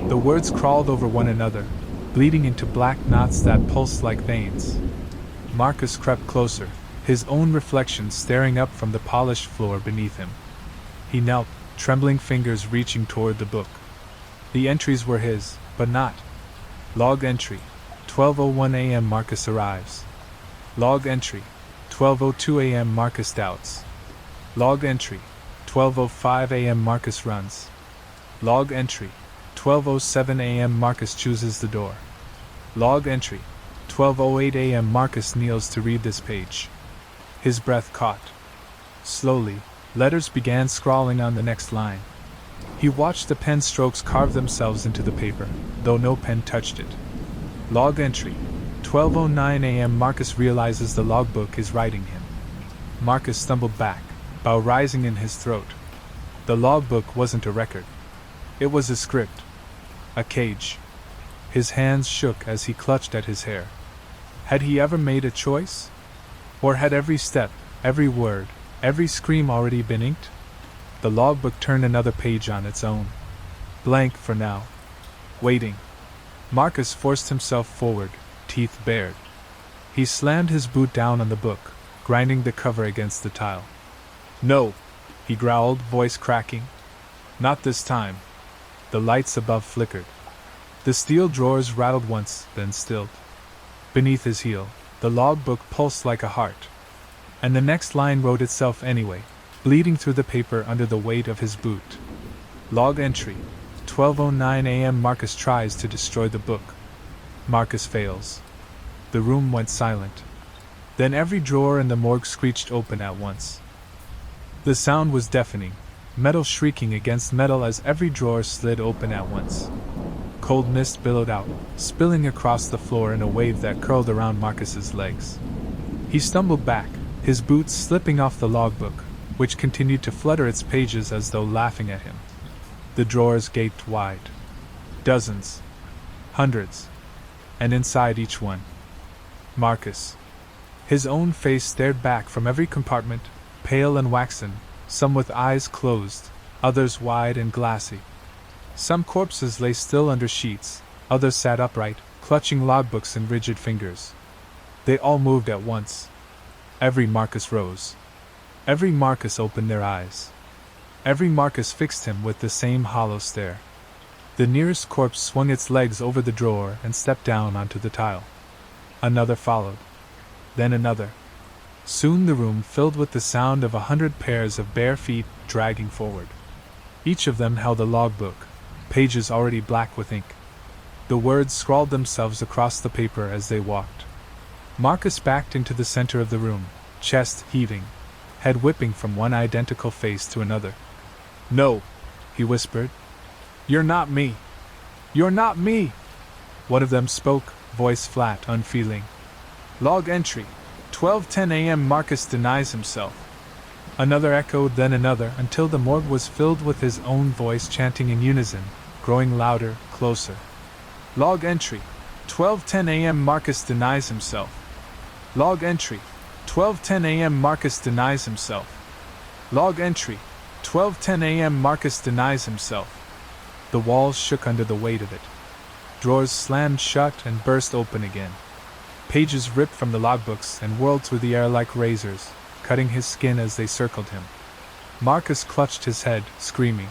Speaker 1: The words crawled over one another, bleeding into black knots that pulsed like veins. Marcus crept closer, his own reflection staring up from the polished floor beneath him. He knelt, trembling fingers reaching toward the book. The entries were his, but not. Log entry. 12:01 a.m. Marcus arrives. Log entry. 12:02 a.m. Marcus doubts. Log entry. 12:05 a.m. Marcus runs. Log entry. 12:07 a.m. Marcus chooses the door. Log entry. 12:08 a.m. Marcus kneels to read this page. His breath caught. Slowly, letters began scrawling on the next line. He watched the pen strokes carve themselves into the paper, though no pen touched it. Log entry. 12:09 a.m. Marcus realizes the logbook is writing him. Marcus stumbled back, bow rising in his throat. The logbook wasn't a record. It was a script. A cage. His hands shook as he clutched at his hair. Had he ever made a choice? Or had every step, every word, every scream already been inked? The logbook turned another page on its own. Blank for now. Waiting. Marcus forced himself forward, teeth bared. He slammed his boot down on the book, grinding the cover against the tile. No, he growled, voice cracking. Not this time. The lights above flickered. The steel drawers rattled once, then stilled. Beneath his heel, the logbook pulsed like a heart. And the next line wrote itself anyway, bleeding through the paper under the weight of his boot. Log entry. 12:09 a.m. Marcus tries to destroy the book. Marcus fails. The room went silent. Then every drawer in the morgue screeched open at once. The sound was deafening, metal shrieking against metal as every drawer slid open at once. Cold mist billowed out, spilling across the floor in a wave that curled around Marcus's legs. He stumbled back, his boots slipping off the logbook, which continued to flutter its pages as though laughing at him. The drawers gaped wide. Dozens. Hundreds. And inside each one, Marcus. His own face stared back from every compartment, pale and waxen, some with eyes closed, others wide and glassy. Some corpses lay still under sheets, others sat upright, clutching logbooks in rigid fingers. They all moved at once. Every Marcus rose. Every Marcus opened their eyes. Every Marcus fixed him with the same hollow stare. The nearest corpse swung its legs over the drawer and stepped down onto the tile. Another followed. Then another. Soon the room filled with the sound of 100 pairs of bare feet dragging forward. Each of them held a logbook, pages already black with ink. The words scrawled themselves across the paper as they walked. Marcus backed into the center of the room, chest heaving, head whipping from one identical face to another. "No," he whispered. "You're not me. You're not me!" One of them spoke, voice flat, unfeeling. "Log entry, 12:10 a.m. Marcus denies himself." Another echoed, then another, until the morgue was filled with his own voice chanting in unison, growing louder, closer. "Log entry, 12:10 a.m. Marcus denies himself." "Log entry, 12:10 a.m. Marcus denies himself." "Log entry, 12:10 a.m. Marcus denies himself." The walls shook under the weight of it. Drawers slammed shut and burst open again. Pages ripped from the logbooks and whirled through the air like razors, cutting his skin as they circled him. Marcus clutched his head, screaming.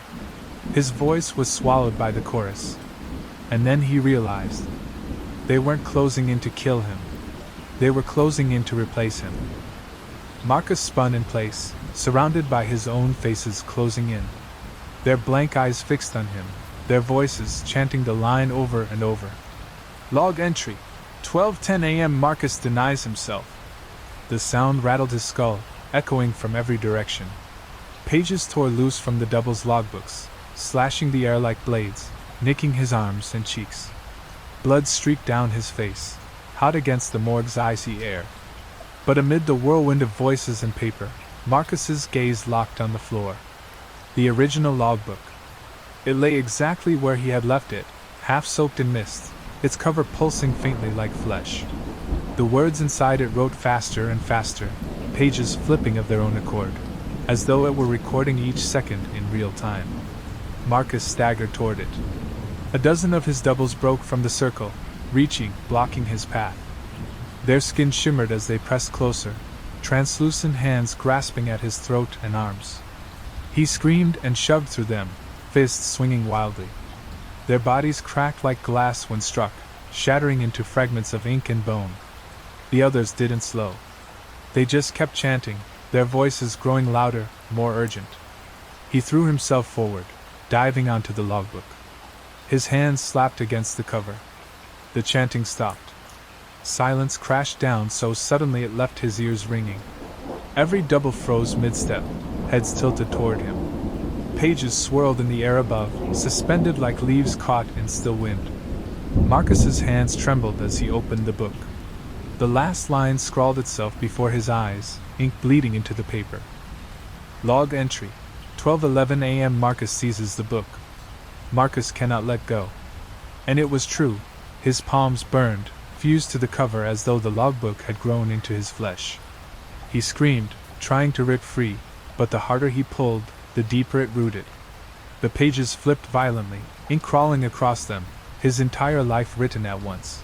Speaker 1: His voice was swallowed by the chorus. And then he realized. They weren't closing in to kill him. They were closing in to replace him. Marcus spun in place, surrounded by his own faces closing in. Their blank eyes fixed on him, their voices chanting the line over and over. "Log entry, 12:10 a.m. Marcus denies himself." The sound rattled his skull, echoing from every direction. Pages tore loose from the double's logbooks, slashing the air like blades, nicking his arms and cheeks. Blood streaked down his face, hot against the morgue's icy air. But amid the whirlwind of voices and paper, Marcus's gaze locked on the floor. The original logbook. It lay exactly where he had left it, half soaked in mist, its cover pulsing faintly like flesh. The words inside it wrote faster and faster, pages flipping of their own accord, as though it were recording each second in real time. Marcus staggered toward it. A dozen of his doubles broke from the circle, reaching, blocking his path. Their skin shimmered as they pressed closer, translucent hands grasping at his throat and arms. He screamed and shoved through them, fists swinging wildly. Their bodies cracked like glass when struck, shattering into fragments of ink and bone. The others didn't slow. They just kept chanting, their voices growing louder, more urgent. He threw himself forward, diving onto the logbook. His hands slapped against the cover. The chanting stopped. Silence crashed down so suddenly it left his ears ringing. Every double froze mid-step, heads tilted toward him. Pages swirled in the air above, suspended like leaves caught in still wind. Marcus's hands trembled as he opened the book. The last line scrawled itself before his eyes, ink bleeding into the paper. Log entry, 12:11 a.m. Marcus seizes the book. Marcus cannot let go. And it was true. His palms burned, fused to the cover as though the logbook had grown into his flesh. He screamed, trying to rip free, but the harder he pulled, the deeper it rooted. The pages flipped violently, ink crawling across them, his entire life written at once.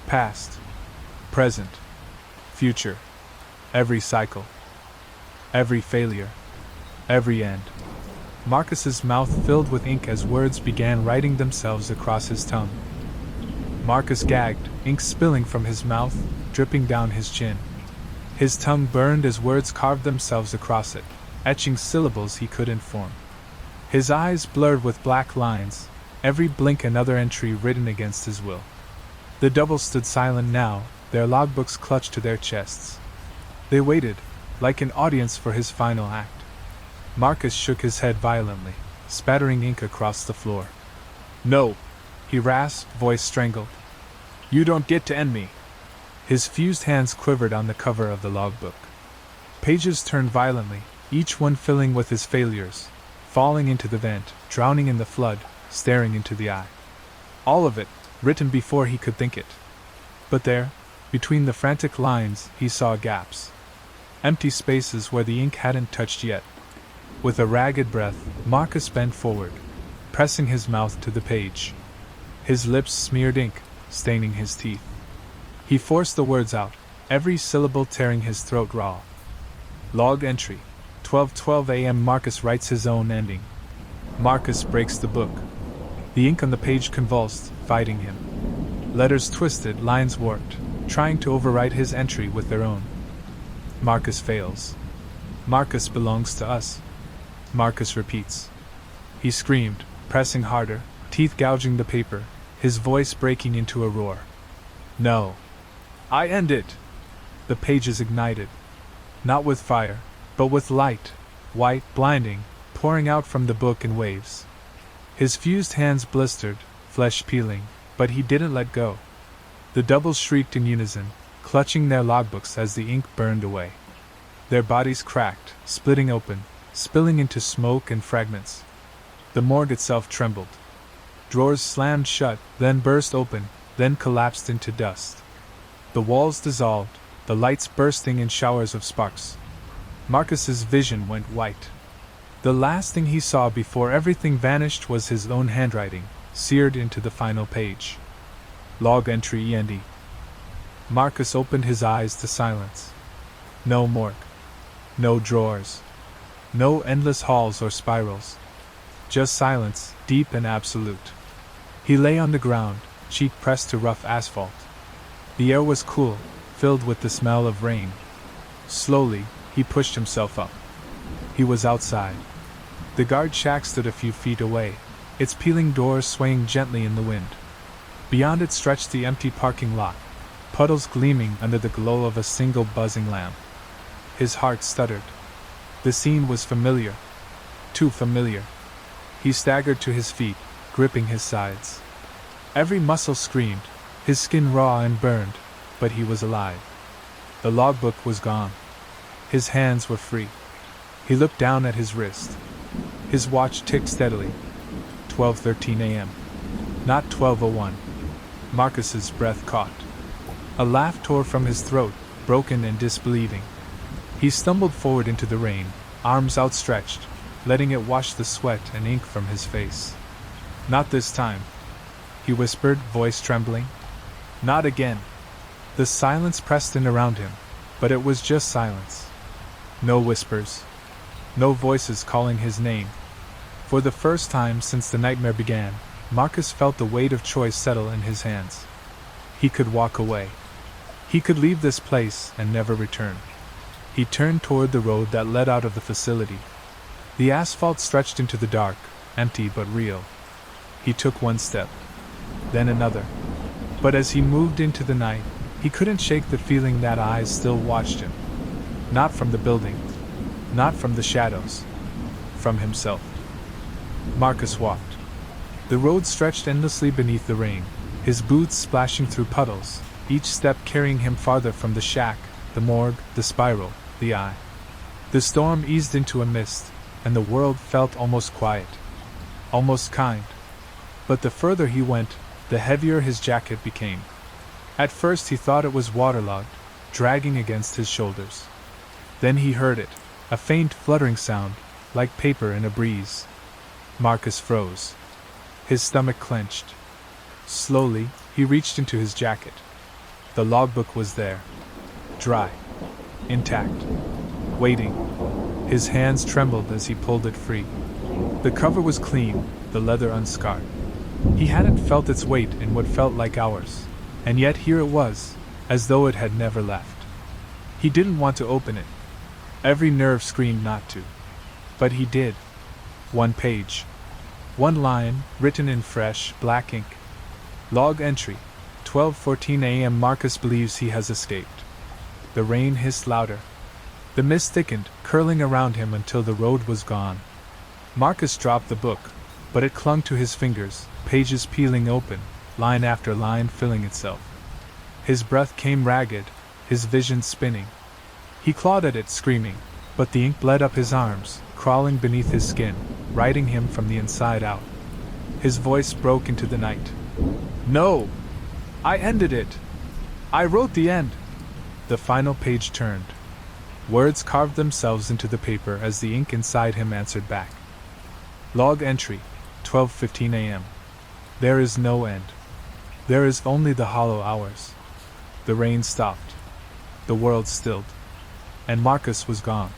Speaker 1: Past, present, future, every cycle, every failure, every end. Marcus's mouth filled with ink as words began writing themselves across his tongue. Marcus gagged, ink spilling from his mouth, dripping down his chin. His tongue burned as words carved themselves across it, etching syllables he couldn't form. His eyes blurred with black lines, every blink another entry written against his will. The doubles stood silent now, their logbooks clutched to their chests. They waited, like an audience for his final act. Marcus shook his head violently, spattering ink across the floor. "No," he rasped, voice strangled. "You don't get to end me." His fused hands quivered on the cover of the logbook. Pages turned violently, each one filling with his failures, falling into the vent, drowning in the flood, staring into the eye. All of it, written before he could think it. But there, Between the frantic lines, he saw gaps. Empty spaces where the ink hadn't touched yet. With a ragged breath, Marcus bent forward, pressing his mouth to the page. His lips smeared ink, staining his teeth. He forced the words out, every syllable tearing his throat raw. Log entry. 12:12 a.m. Marcus writes his own ending. Marcus breaks the book. The ink on the page convulsed, fighting him. Letters twisted, lines warped, trying to overwrite his entry with their own. Marcus fails. Marcus belongs to us. Marcus repeats. He screamed, pressing harder, teeth gouging the paper, his voice breaking into a roar. No. I end it! The pages ignited. Not with fire, but with light, white, blinding, pouring out from the book in waves. His fused hands blistered, flesh peeling, but he didn't let go. The doubles shrieked in unison, clutching their logbooks as the ink burned away. Their bodies cracked, splitting open, spilling into smoke and fragments. The morgue itself trembled. Drawers slammed shut, then burst open, then collapsed into dust. The walls dissolved, the lights bursting in showers of sparks. Marcus's vision went white. The last thing he saw before everything vanished was his own handwriting, seared into the final page. Log entry END. Marcus opened his eyes to silence. No morgue. No drawers. No endless halls or spirals. Just silence, deep and absolute. He lay on the ground, cheek pressed to rough asphalt. The air was cool, filled with the smell of rain. Slowly, he pushed himself up. He was outside. The guard shack stood a few feet away, its peeling doors swaying gently in the wind. Beyond it stretched the empty parking lot, puddles gleaming under the glow of a single buzzing lamp. His heart stuttered. The scene was familiar. Too familiar. He staggered to his feet, gripping his sides. Every muscle screamed, his skin raw and burned, but he was alive. The logbook was gone. His hands were free. He looked down at his wrist. His watch ticked steadily. 12:13 a.m. Not 12:01. Marcus's breath caught. A laugh tore from his throat, broken and disbelieving. He stumbled forward into the rain, arms outstretched, letting it wash the sweat and ink from his face. Not this time, he whispered, voice trembling. Not again. The silence pressed in around him, but it was just silence. No whispers. No voices calling his name. For the first time since the nightmare began, Marcus felt the weight of choice settle in his hands. He could walk away. He could leave this place and never return. He turned toward the road that led out of the facility. The asphalt stretched into the dark, empty but real. He took one step, then another. But as he moved into the night, he couldn't shake the feeling that eyes still watched him. Not from the building, not from the shadows, from himself. Marcus walked. The road stretched endlessly beneath the rain, his boots splashing through puddles, each step carrying him farther from the shack, the morgue, the spiral, the eye. The storm eased into a mist, and the world felt almost quiet, almost kind. But the further he went, the heavier his jacket became. At first he thought it was waterlogged, dragging against his shoulders. Then he heard it, a faint fluttering sound, like paper in a breeze. Marcus froze. His stomach clenched. Slowly, he reached into his jacket. The logbook was there. Dry. Intact. Waiting. His hands trembled as he pulled it free. The cover was clean, the leather unscarred. He hadn't felt its weight in what felt like hours, and yet here it was, as though it had never left. He didn't want to open it. Every nerve screamed not to. But he did. One page. One line, written in fresh, black ink. Log entry. 12:14 a.m. Marcus believes he has escaped. The rain hissed louder. The mist thickened, curling around him until the road was gone. Marcus dropped the book, but it clung to his fingers, pages peeling open, line after line filling itself. His breath came ragged, his vision spinning. He clawed at it, screaming, but the ink bled up his arms, crawling beneath his skin, writing him from the inside out. His voice broke into the night. No! I ended it! I wrote the end. The final page turned. Words carved themselves into the paper as the ink inside him answered back. Log entry, 12:15 a.m. There is no end. There is only the hollow hours. The rain stopped. The world stilled. And Marcus was gone.